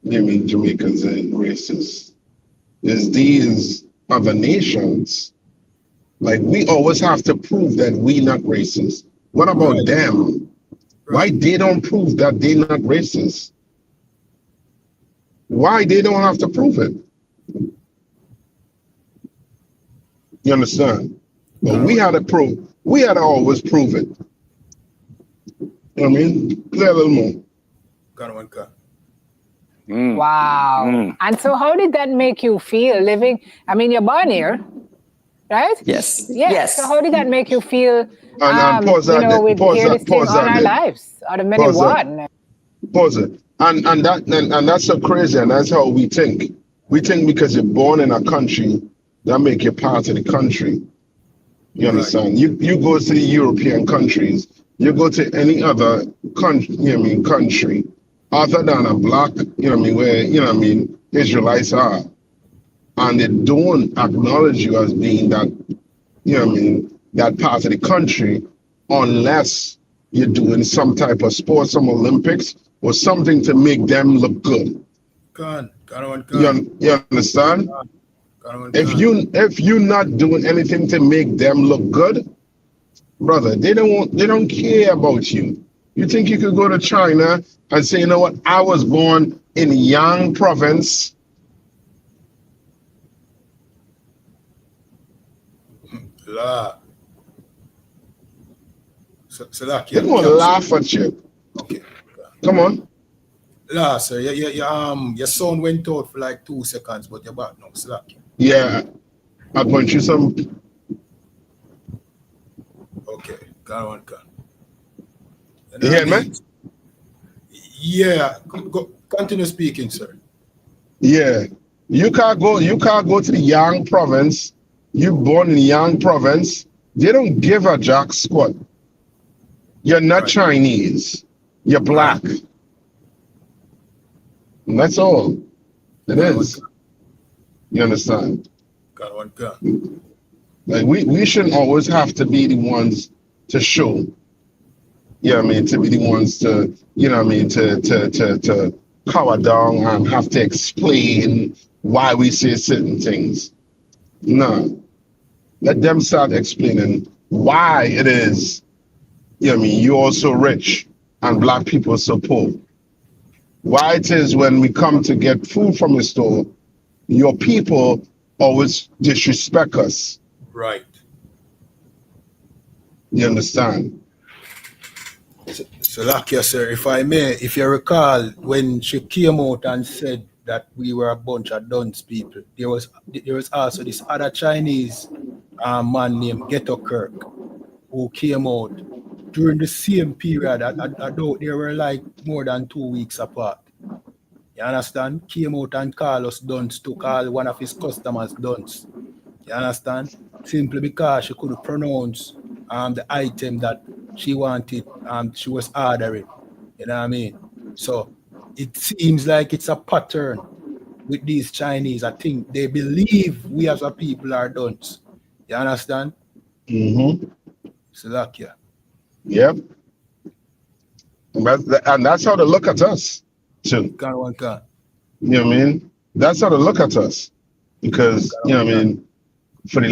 Jamaicans ain't racist. Is these other nations, like we always have to prove that we not racist. What about them? Why they don't prove that they not racist? Why they don't have to prove it? You understand? But we had to prove. We had to always prove it. You know what I mean? Play a little more. One can. Wow. And so how did that make you feel living? I mean, you're born here, right? Yes. Yeah. Yes. So how did that make you feel, And pause you that know, there. with Pause hear that- this thing pause all that our there. lives, out of many Pause that. one? Pause it. And that's so crazy, and that's how we think. We think because you're born in a country, that make you part of the country. You understand? You go to the European countries, you go to any other country, you know what I mean, country, other than a black, you know what I mean, where, you know what I mean, Israelites are. And they don't acknowledge you as being that, you know what I mean, that part of the country, unless you're doing some type of sport, some Olympics, or something to make them look good. You understand? If you're not doing anything to make them look good, brother, they don't care about you. You think you could go to China and say, you know what, I was born in Yang province. They're gonna laugh at you. Okay. Come on. Sir, your sound went out for like 2 seconds, but you're back now. Slack. Yeah, I'll point you some. Okay, one can. You hear me? Yeah, continue speaking, sir. Yeah, you can't go to the Yang province. You born in Yang province. They don't give a jack squat. You're not Chinese. You're black. And that's all it is. You understand? One can. Like we shouldn't always have to be the ones to show. You know what I mean? To be the ones to, you know what I mean, to cower down and have to explain why we say certain things. No. Let them start explaining why it is, you know what I mean, you're all so rich and black people are so poor. Why it is when we come to get food from the store, your people always disrespect us. Right. You understand? So, Lakia, sir, if I may, if you recall, when she came out and said that we were a bunch of dunce people, there was also this other Chinese man named Ghetto Kirk who came out during the same period. Although they were like more than 2 weeks apart. You understand? Came out and called us dunce, to call one of his customers dunce. You understand? Simply because she couldn't pronounce the item that she wanted, she was ordering. You know what I mean? So it seems like it's a pattern with these Chinese. I think they believe we as a people are dunce. You understand? Mm-hmm. Salakia. Yep. And that's how they look at us, too. One can. You know what I mean? That's how they look at us. Because, you know what I mean, for the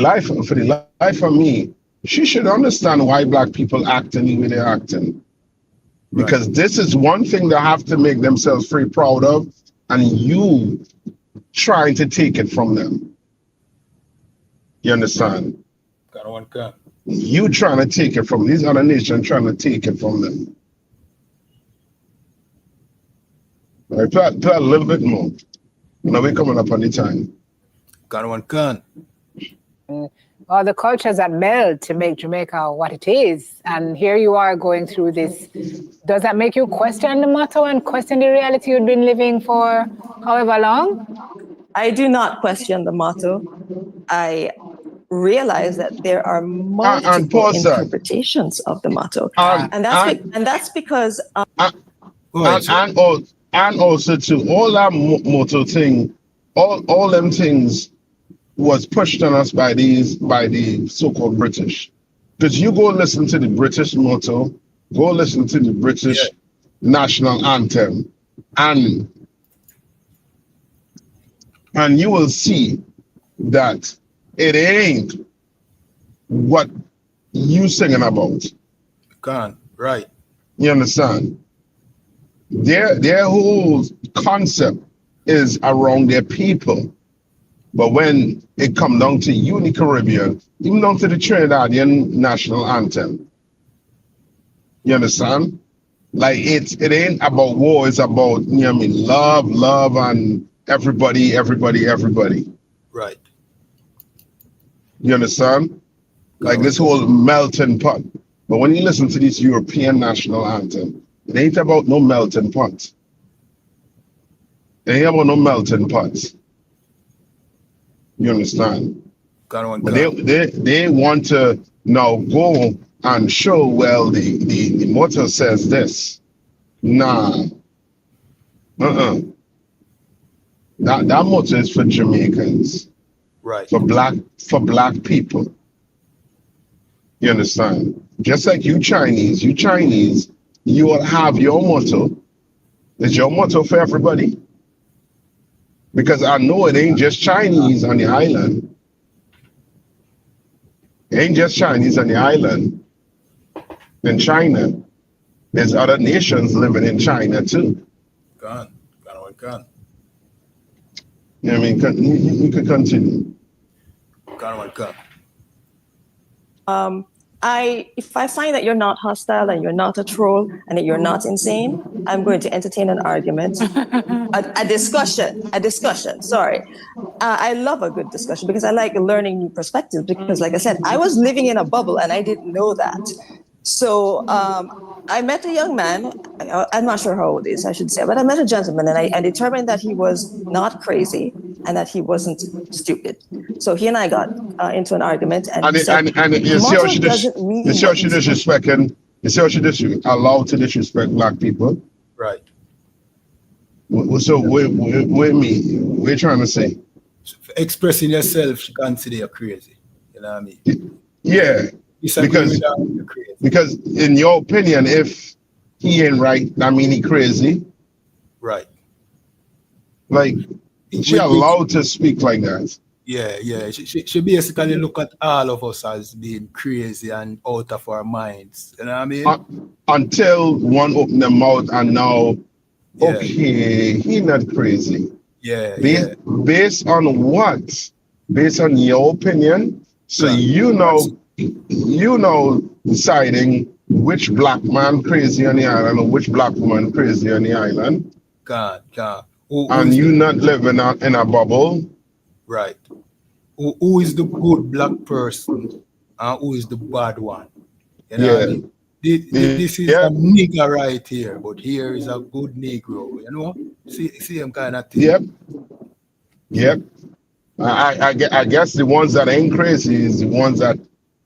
life of me, she should understand why black people act the way they're acting. Because this is one thing they have to make themselves very proud of, and you trying to take it from them. You understand? One can. You trying to take it from these other nations, trying to take it from them. All right, play a little bit more. Now we're coming up on the time. One can. all the cultures that meld to make Jamaica what it is. And here you are going through this. Does that make you question the motto and question the reality you've been living for however long? I do not question the motto. I realize that there are multiple interpretations of the motto. And that's because... And also to all that motto thing, all them things was pushed on us by the so-called British. Because you go listen to the British motto, go listen to the British national anthem, and you will see that it ain't what you singing about. Right. You understand? Their whole concept is around their people. But when it comes down to Uni-Caribbean, even down to the Trinidadian national anthem, you understand? Like it ain't about war, it's about, you know what I mean, love and everybody. Right. You understand? Like this whole melting pot. But when you listen to this European national anthem, it ain't about no melting pot. It ain't about no melting pots. You understand? But they want to now go and show, well, the motto says this. Nah. That motto is for Jamaicans. Right. For black people. You understand? Just like you Chinese, you will have your motto. It's your motto for everybody. Because I know it ain't just Chinese on the island. It ain't just Chinese on the island. In China, there's other nations living in China too. Gone. You know what I mean? You could continue. If I find that you're not hostile and you're not a troll and that you're not insane, I'm going to entertain an argument, a discussion. Sorry. I love a good discussion because I like learning new perspectives because, like I said, I was living in a bubble and I didn't know that. So I met a young man, I'm not sure how old he is, I should say, but I met a gentleman and I determined that he was not crazy and that he wasn't stupid. So he and I got into an argument and he said, you see how she disrespecting, you see how she allowed to disrespect black people? Right. So we're trying to say? Expressing yourself, she consider you crazy. You know what I mean? Yeah. Because in your opinion, if he ain't right, that mean he crazy. Right. Like she allowed to speak like that. Yeah. She basically look at all of us as being crazy and out of our minds. You know what I mean? Until one opened their mouth and now, okay, he not crazy. Based on what? Based on your opinion? So you know deciding which black man crazy on the island or which black woman crazy on the island. God. And you not living in a bubble. Right. Who is the good black person and who is the bad one? You know what I mean? This is a nigger right here, but here is a good Negro, you know? See him kind of thing. Yep. I guess the ones that ain't crazy is the ones that,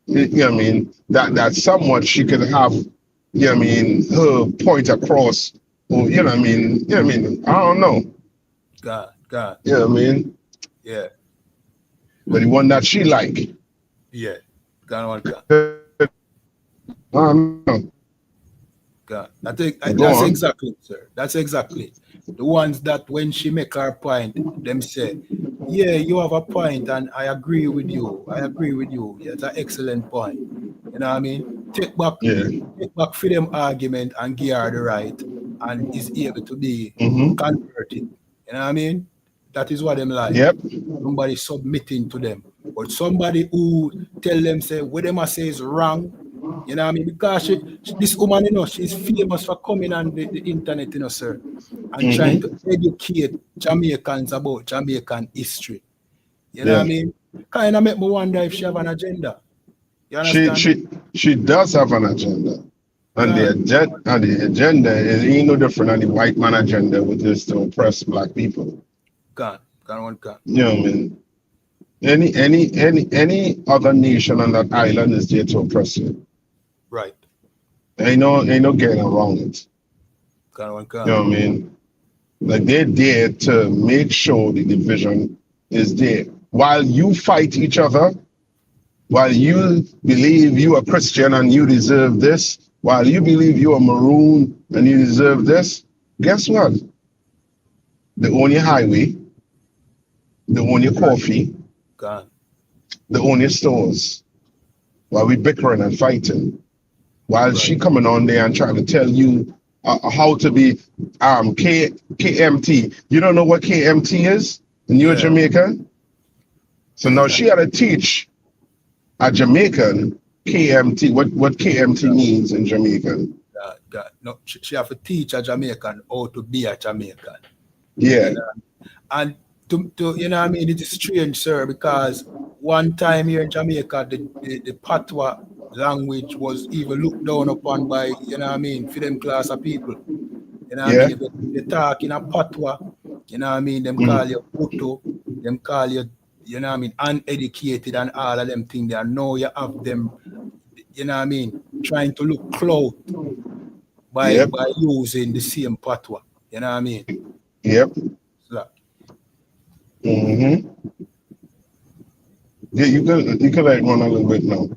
you know what I mean, that somewhat she could have, you know what I mean, her point across, or, you know what I mean, I don't know. God. You know what I mean? Yeah. But the one that she like. Yeah. God. I think that's exactly, sir. That's exactly the ones that when she make her point, them say, yeah, you have a point and I agree with you. Yeah, it's an excellent point. You know what I mean? Take back for them argument and give her the right and is able to be converted. You know what I mean? That is what them like. Yep. Somebody submitting to them. But somebody who tell them, say, what them say is wrong, you know what I mean? Because this woman, you know, she's famous for coming on the internet, you know, sir, and trying to educate Jamaicans about Jamaican history. You know what I mean? kind of make me wonder if she have an agenda. You She understand? she does have an agenda. And the agenda is ain't no different than the white man agenda, which is to oppress black people. Can. You know what I mean? Any other nation on that island is there to oppress you. Right. Ain't no getting around it. Can. You know what I mean? Like they're there to make sure the division is there. While you fight each other, while you believe you are Christian and you deserve this, while you believe you are Maroon and you deserve this, guess what? They own your highway, they own your coffee, Can. they own your stores. While we bickering and fighting, while she coming on there and trying to tell you how to be KMT. You don't know what KMT is? And you're a Jamaican? So now she had to teach a Jamaican KMT, what KMT means in Jamaican. No, she have to teach a Jamaican how to be a Jamaican. Yeah. And to you know what I mean, it is strange, sir, because one time here in Jamaica, the Patois language was even looked down upon by, you know what I mean, for them class of people. You know what I mean? If they talk in a Patois, you know what I mean, them call you Puto, them call you, you know what I mean, uneducated and all of them things. And now you have them, you know what I mean, trying to look clout by using the same Patois. You know what I mean? Yep. So, Yeah, you could like run a little bit now.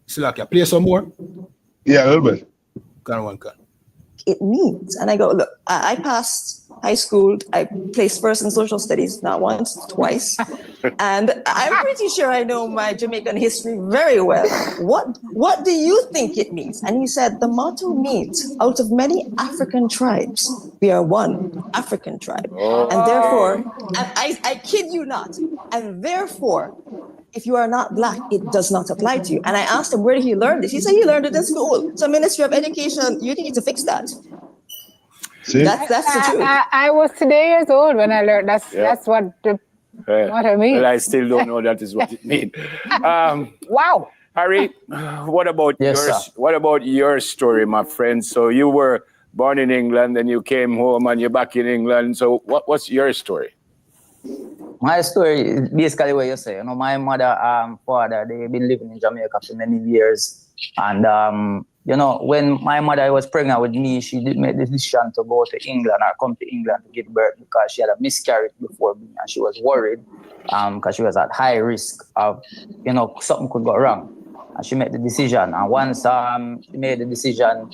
Slack, play some more? Yeah, a little bit. Can. It means. And I go, look, I passed high school. I placed first in social studies, not once, twice. And I'm pretty sure I know my Jamaican history very well. What do you think it means? And he said, the motto means, out of many African tribes, we are one African tribe. And therefore, and I kid you not, and therefore, if you are not black, it does not apply to you. And I asked him, where did he learn this? He said he learned it in school. So Ministry of Education, you need to fix that. See? That's the truth. I was today years old when I learned. That's what I mean. Well, I still don't know that is what it means. Wow. Harry, what about your story, my friend? So you were born in England, then you came home and you're back in England. So what's your story? My story is basically what you say. You know, my mother and father, they've been living in Jamaica for many years. And, you know, when my mother was pregnant with me, she did make the decision to go to England or come to England to give birth because she had a miscarriage before me and she was worried because she was at high risk of, you know, something could go wrong. And she made the decision. And once she made the decision,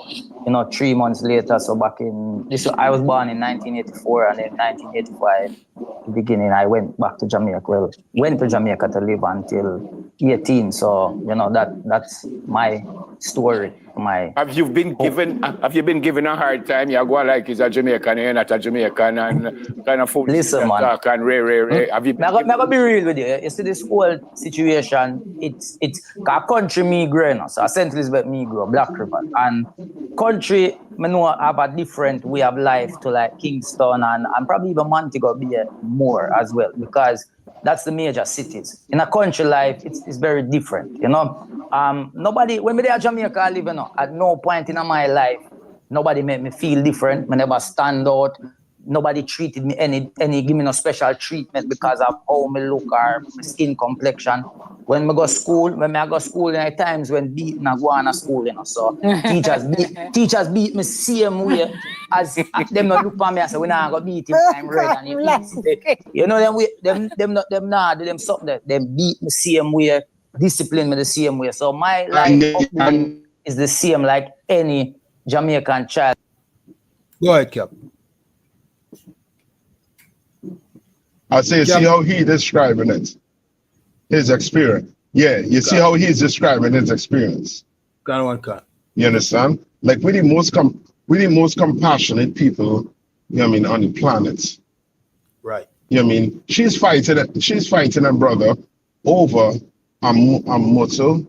you know, 3 months later, so back in, I was born in 1984, and in 1985, the beginning, I went back to Jamaica. Well, went to Jamaica to live until 18. So, you know, that's my story. Have you been given a hard time? You go like he's a Jamaican, you're not a Jamaican, and kind of fool. Listen, man. Talk and Have you? I'm gonna be real with you. You see this whole situation. It's a country me growing, so St. Elizabeth me grow, Black River, and country me know have a different way of life to like Kingston and probably even Montego Bay more as well, because that's the major cities. In a country life, it's very different, you know. Nobody, when me there at Jamaica, I live, you know, at no point in my life, nobody made me feel different. Me never stand out. Nobody treated me give me no special treatment because of how me look or my skin complexion. When I go school, in at times when beating I go on to school, you know. So teachers beat me same way as them not look for me and say, when I go beat him, I'm red and him. You know, them not do them something. Them beat me same way, discipline me the same way. So my life is the same like any Jamaican child. Go ahead, Cap. I say, see how he describing it, his experience. Yeah, you see how he's describing his experience. Can. You understand? Like we're the most compassionate people, you know what I mean, on the planet. Right. You know what I mean? She's fighting her brother over a motto.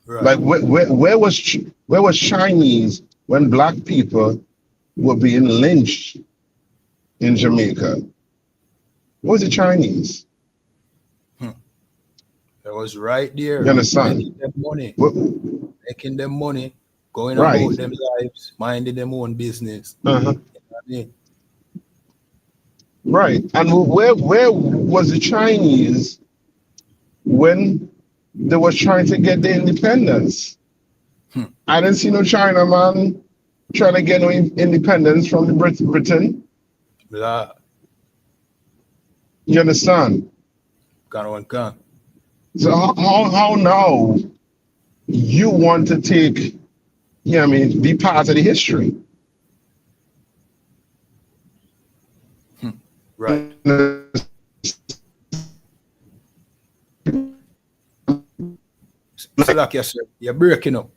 Right. Like where was Chinese when black people were being lynched in Jamaica? What was the Chinese? That was right there. You understand? Making them money. What, Making them money. Going right. about them lives. Minding them own business. Uh-huh. You know what I mean? Right. And where was the Chinese when they was trying to get their independence? I didn't see no China man trying to get no independence from the Britain. Blah. You understand? Can. So how now you want to take, you know what I mean, be part of the history? Right. Like yes, sir. You're breaking up.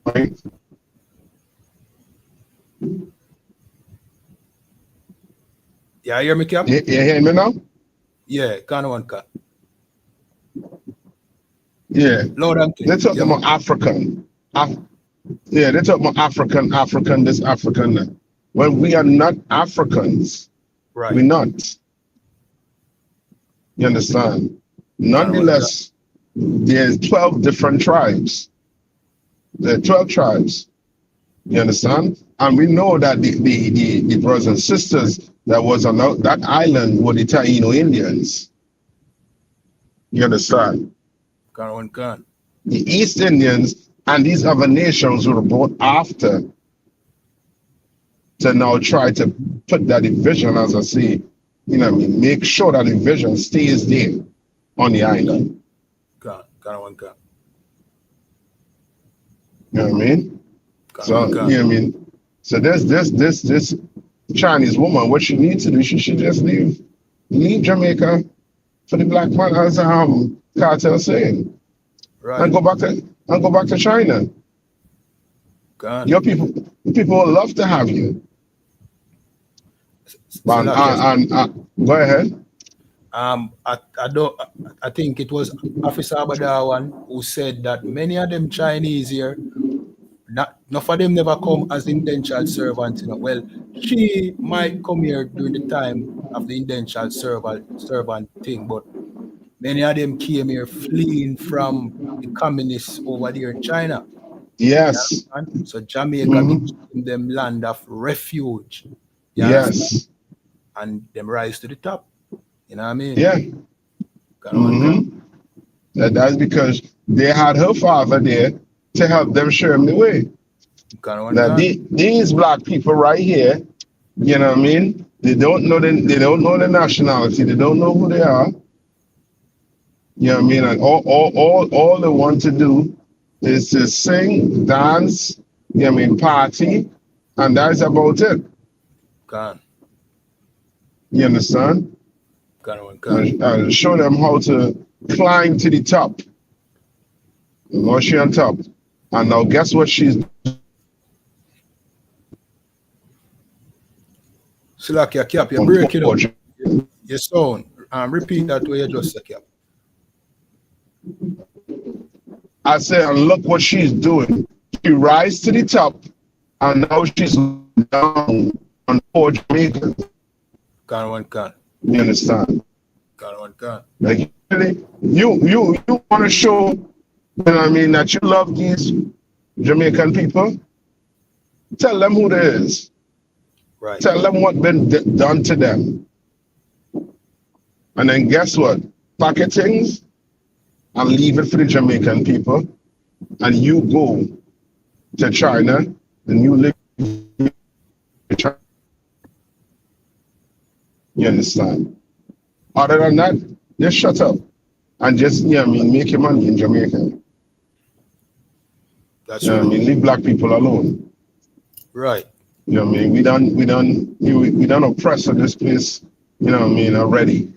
Right? Yeah, you hear me, Cap? You hear me now? Yeah, can. Yeah. Lord, I'm They talk about African. Yeah, they talk about African, this African, that. When we are not Africans, right. we're not. You understand? Nonetheless, there's 12 different tribes. There are 12 tribes. You understand? And we know that the brothers and sisters that was on that island were the Taino Indians. You understand? Can. The East Indians and these other nations were brought after to now try to put that division, as I say, you know what I mean, make sure that division stays there on the island. Can. You know what I mean? So, you know what I mean? So this Chinese woman, what she needs to do, she should just leave Jamaica for the black man, as Cartel saying. Right. And go back to China. Can. Your people would love to have you. But, go ahead. I think it was Officer Abadawan who said that many of them Chinese here, none of them never come as indentured servants. You know. Well, she might come here during the time of the indentured servant thing, but many of them came here fleeing from the communists over there in China. Yes. So Jamaica became them land of refuge. Yes. And them rise to the top. You know what I mean? Yeah. That's because they had her father there to help them show them the way. Now these black people right here, you know what I mean? They don't know the nationality. They don't know who they are. You know what I mean? And all they want to do is to sing, dance, you know what I mean, party, and that's about it. You understand? And show them how to climb to the top. Now she's on top. And now guess what she's doing? Slakia Cap, you're breaking up. Your sound. Repeat that way you just said, Cap. I said, and look what she's doing. She rise to the top, and now she's down on poor Jamaicans. Can. You understand? Can. Like you want to show, you know what I mean, that you love these Jamaican people. Tell them who they is. Right. Tell them what's been done to them. And then guess what? Packet things and leave it for the Jamaican people. And you go to China and you live in China. You understand? Other than that, just shut up and just, you know what I mean, make your money in Jamaica. That's you know right. what I mean? Leave black people alone. Right. You know what I mean? We done oppressed this place, you know what I mean, already.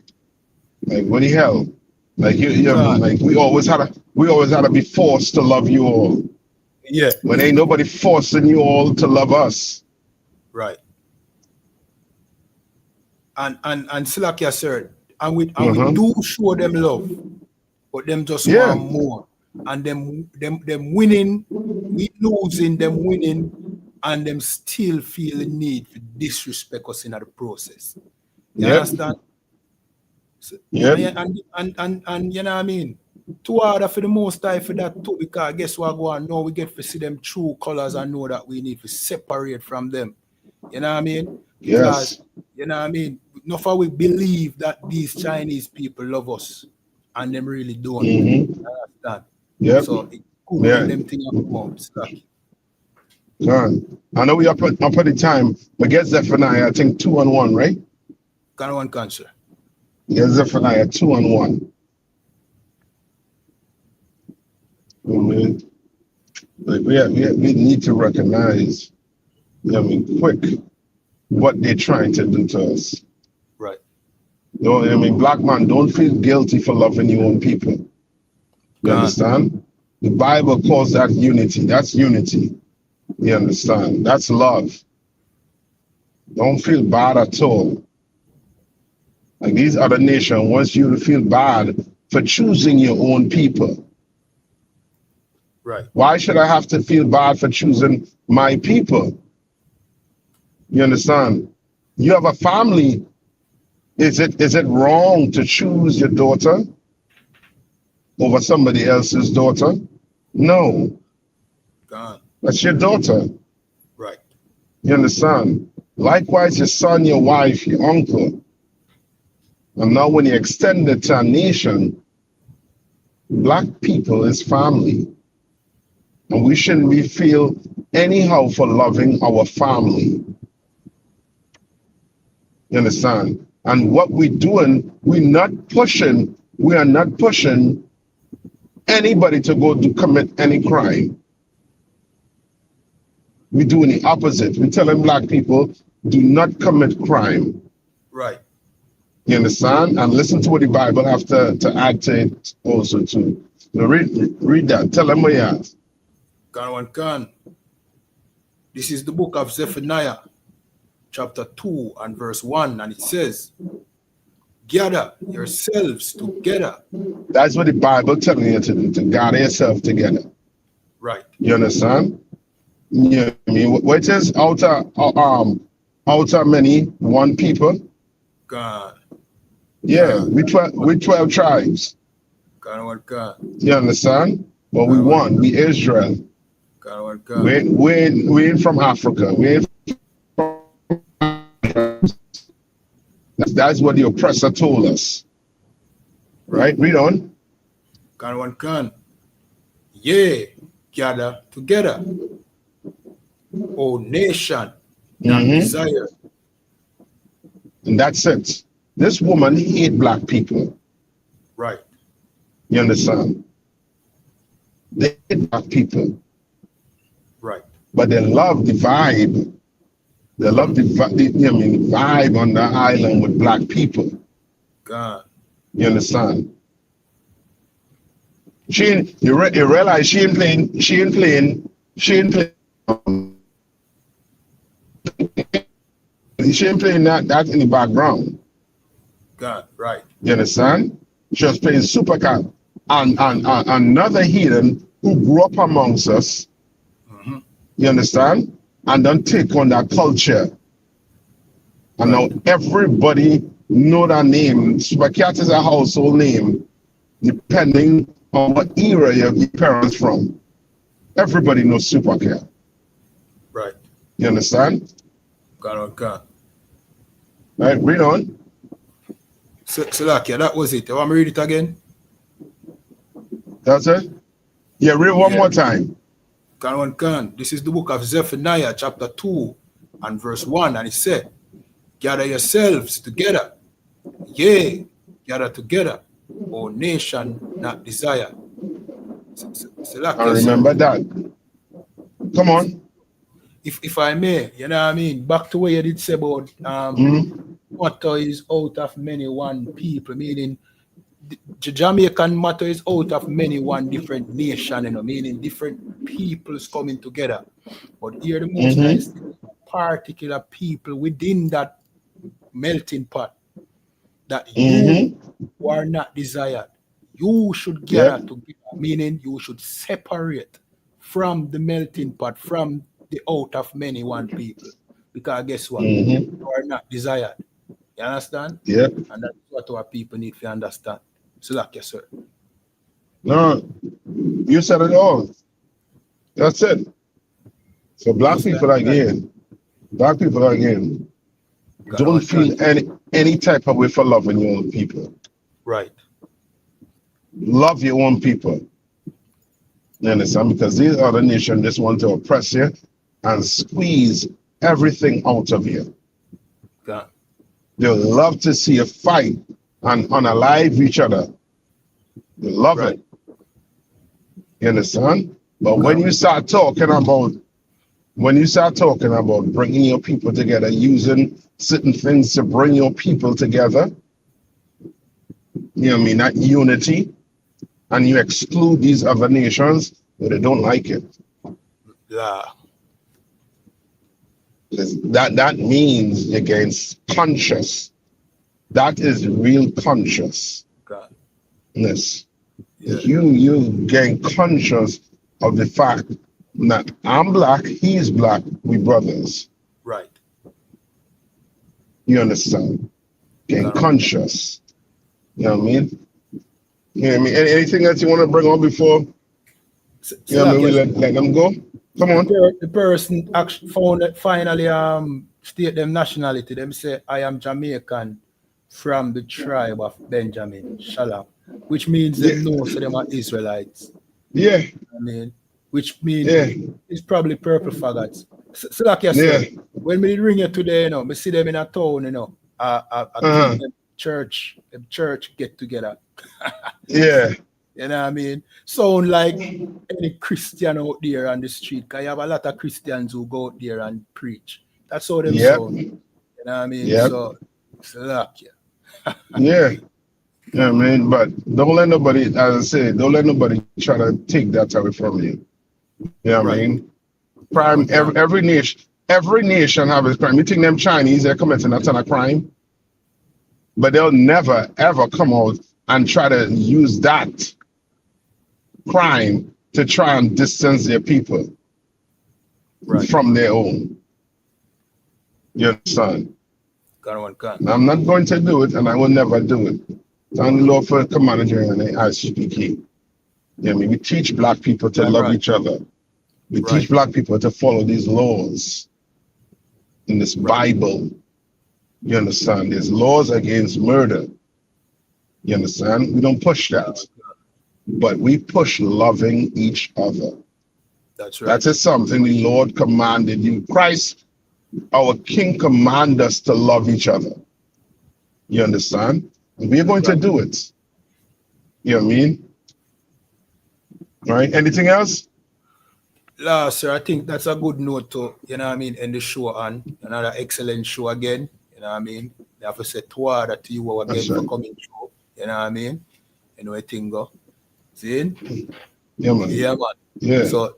Like, what the hell? Like, you know what I mean? Like, we always had to be forced to love you all. Yeah. When ain't nobody forcing you all to love us. Right. And Slakia, sir, and we do show them love, but them just want more. And them winning, we losing, them winning, and them still feel the need to disrespect us in the process. You Yep. understand? So, Yep. and you know what I mean? Too hard for the most time for that too, because guess what go on now we get to see them true colors and know that we need to separate from them. You know what I mean? Because Yes. you know what I mean? Not for we believe that these Chinese people love us and them really don't. Mm-hmm. Understand? Yep. So it's cool Yeah. when them things come out. Slacky. I know we up at the time, but get Zephaniah, I think 2-1, right? Can one cancer. Get Zephaniah 2-1. Like we need to recognize, you know what I mean, quick what they're trying to do to us. Right. You know what I mean? Black man, don't feel guilty for loving your own people. You understand? The Bible calls that unity. That's unity. You understand? That's love. Don't feel bad at all. Like these other nations wants you to feel bad for choosing your own people. Right. Why should I have to feel bad for choosing my people? You understand? You have a family. Is it wrong to choose your daughter over somebody else's daughter? No. Gone. That's your daughter. Right. You understand? Likewise, your son, your wife, your uncle. And now when you extend it to a nation, Black people is family. And we shouldn't be feel anyhow for loving our family. You understand? And what we're doing, we are not pushing anybody to go to commit any crime. We're doing the opposite. We're telling Black people, do not commit crime. Right. You understand? And listen to what the Bible have to add to it also too. So read that. Tell them what you have. Can. This is the book of Zephaniah, chapter 2 and verse 1, and it says, gather yourselves together. That's what the Bible telling you to do, to gather yourself together. Right. You understand? Yeah, I mean, what is outer many, one people? God. Yeah, we 12 tribes. God. You understand? But we won. We Israel. God. We ain't from Africa. We ain't from... That's what the oppressor told us. Right? Read on. Can. Yeah, gather together. O nation, that desire. And that's it. This woman hate Black people. Right. You understand? They hate Black people. Right. But they love the vibe. They love the vibe on the island with Black people. God. You understand? You realize she ain't playing that in the background. God, right. You understand? She was playing Super Cat and another heathen who grew up amongst us. You understand? And don't take on that culture. And now everybody know that name. Super Cat is a household name, depending on what era your parents from. Everybody knows Super Cat. Right. You understand? God. Right, read on. So that was it. You want me to read it again? That's it? Yeah, read one more time. Can. This is the book of Zephaniah, chapter 2 and verse 1, and it said, gather yourselves together. Yea, gather together, O nation not desire. I remember that. Come on. If I may, you know what I mean? Back to what you did say about motto is out of many one people, meaning the Jamaican motto is out of many one different nation, you know, meaning different peoples coming together. But here the most is particular people within that melting pot that you are not desired. You should gather together, meaning you should separate from the melting pot, from the out of many one people. Because guess what? You are not desired. You understand? Yeah. And that's what our people need to understand. So like yes, sir. No, you said it all. That's it. So black people again, don't feel any type of way for loving your own people. Right. Love your own people. You understand? Because these other nations just want to oppress you and squeeze everything out of you. Okay. They love to see you fight and unalive each other. They love it. You understand? But when you start talking about bringing your people together, using certain things to bring your people together, you know what I mean, that unity, and you exclude these other nations, but they don't like it. Yeah. That means against conscious. That is real consciousness. Yeah. You gain conscious of the fact that I'm black, he's black, we brothers. Right. You understand? Gain conscious. You know what I mean? You know what I mean? Anything that you want to bring on before? You know what I mean? We let them go. Come on. The person actually finally state them nationality. Them say, I am Jamaican from the tribe of Benjamin. Shalom. Which means they know so them are Israelites. Yeah. I mean, which means it's probably purple faggots. So like you said, when we ring you today, you know, we see them in a town, you know, them church get together. Yeah. You know what I mean? Sound like any Christian out there on the street, because you have a lot of Christians who go out there and preach. That's how them sound. You know what I mean? So like yeah. Yeah, I mean, but don't let nobody, as I say, don't let nobody try to take that away from you. You know what I mean? Crime, every nation have its crime. You think them Chinese, they're committing a ton of crime, but they'll never, ever come out and try to use that crime to try and distance their people from their own. You understand? I'm not going to do it, and I will never do it. I'm the lawful commander and ICPK. You know what I mean? We teach black people to love each other. We teach black people to follow these laws in this Bible. You understand? There's laws against murder. You understand? We don't push that. But we push loving each other. That's right. That is something the Lord commanded you. Christ, our King, commanded us to love each other. You understand? And we're going to do it. You know what I mean? All right. Anything else? No, sir, I think that's a good note to, you know what I mean, end the show on. Another excellent show again. You know what I mean? I have to say to you again for coming through. You know what I mean? You know what I think go. See? Yeah, man. Yeah, man. Yeah. So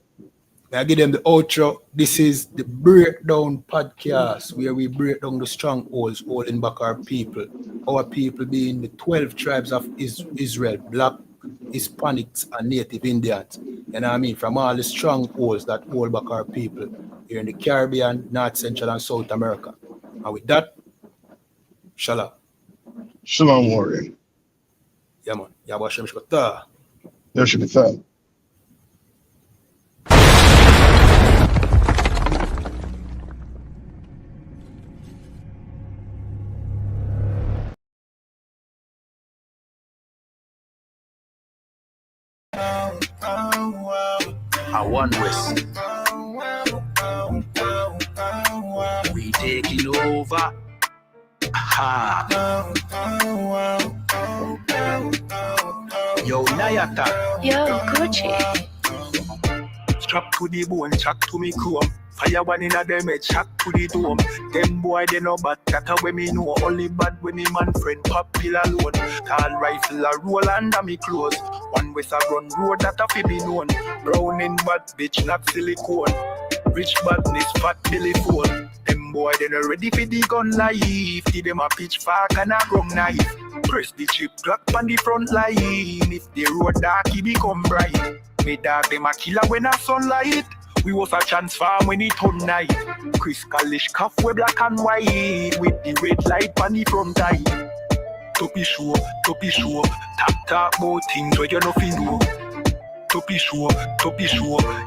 I give them the outro. This is the Breakdown podcast, where we break down the strongholds holding back our people. Our people being the 12 tribes of Israel, Black, Hispanics, and Native Indians. You know what I mean? From all the strongholds that hold back our people here in the Caribbean, North, Central, and South America. And with that, shalom. Shalom, warrior. Yeah, man. Yahweh Hashem Shkata. There should be that. I one West. We taking over. Ha. Yo, Nayata. Yo, Gucci. Strap to the bone, chuck to me chrome. Fire one in a them head, chuck to the dome. Them boy they no bad, that a way me know. Only bad when me man friend pop pill alone. Call rifle a roll under me clothes. One with a run road that a fi be known. Brown in bad bitch, not silicone. Rich badness, fat belly phone. Them boy they no ready for the gun life. See them a pitchfork and a gum knife. Press the chip clock on the front line. If the road dark, he become bright. Me dog them a killer when a sunlight. We was a transform when it turn night. Chris Kalishkov we black and white with the red light on the front eye. To be sure, talk about things where you nothing know. To be sure,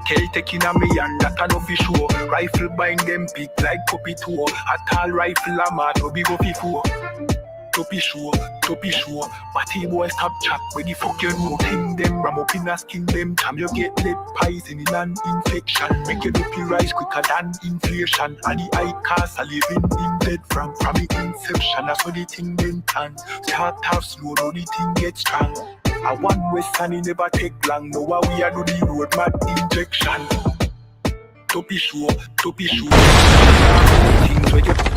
Kel taking a me and that a no fi sure. Rifle bind them big like puppy tour. A tall rifle a man no big up before. To be sure, Batty boy stop chat when the fuck you know. King them ram up in a skin them time you get lead poison in an infection. Make your duppy rise quicker than inflation. And the high cost a living in bed from the inception. That's how the thing then turn. Start off slow, now the thing get strong. A one west and it never take long. Now we are do the road mad injection. To be sure, things where you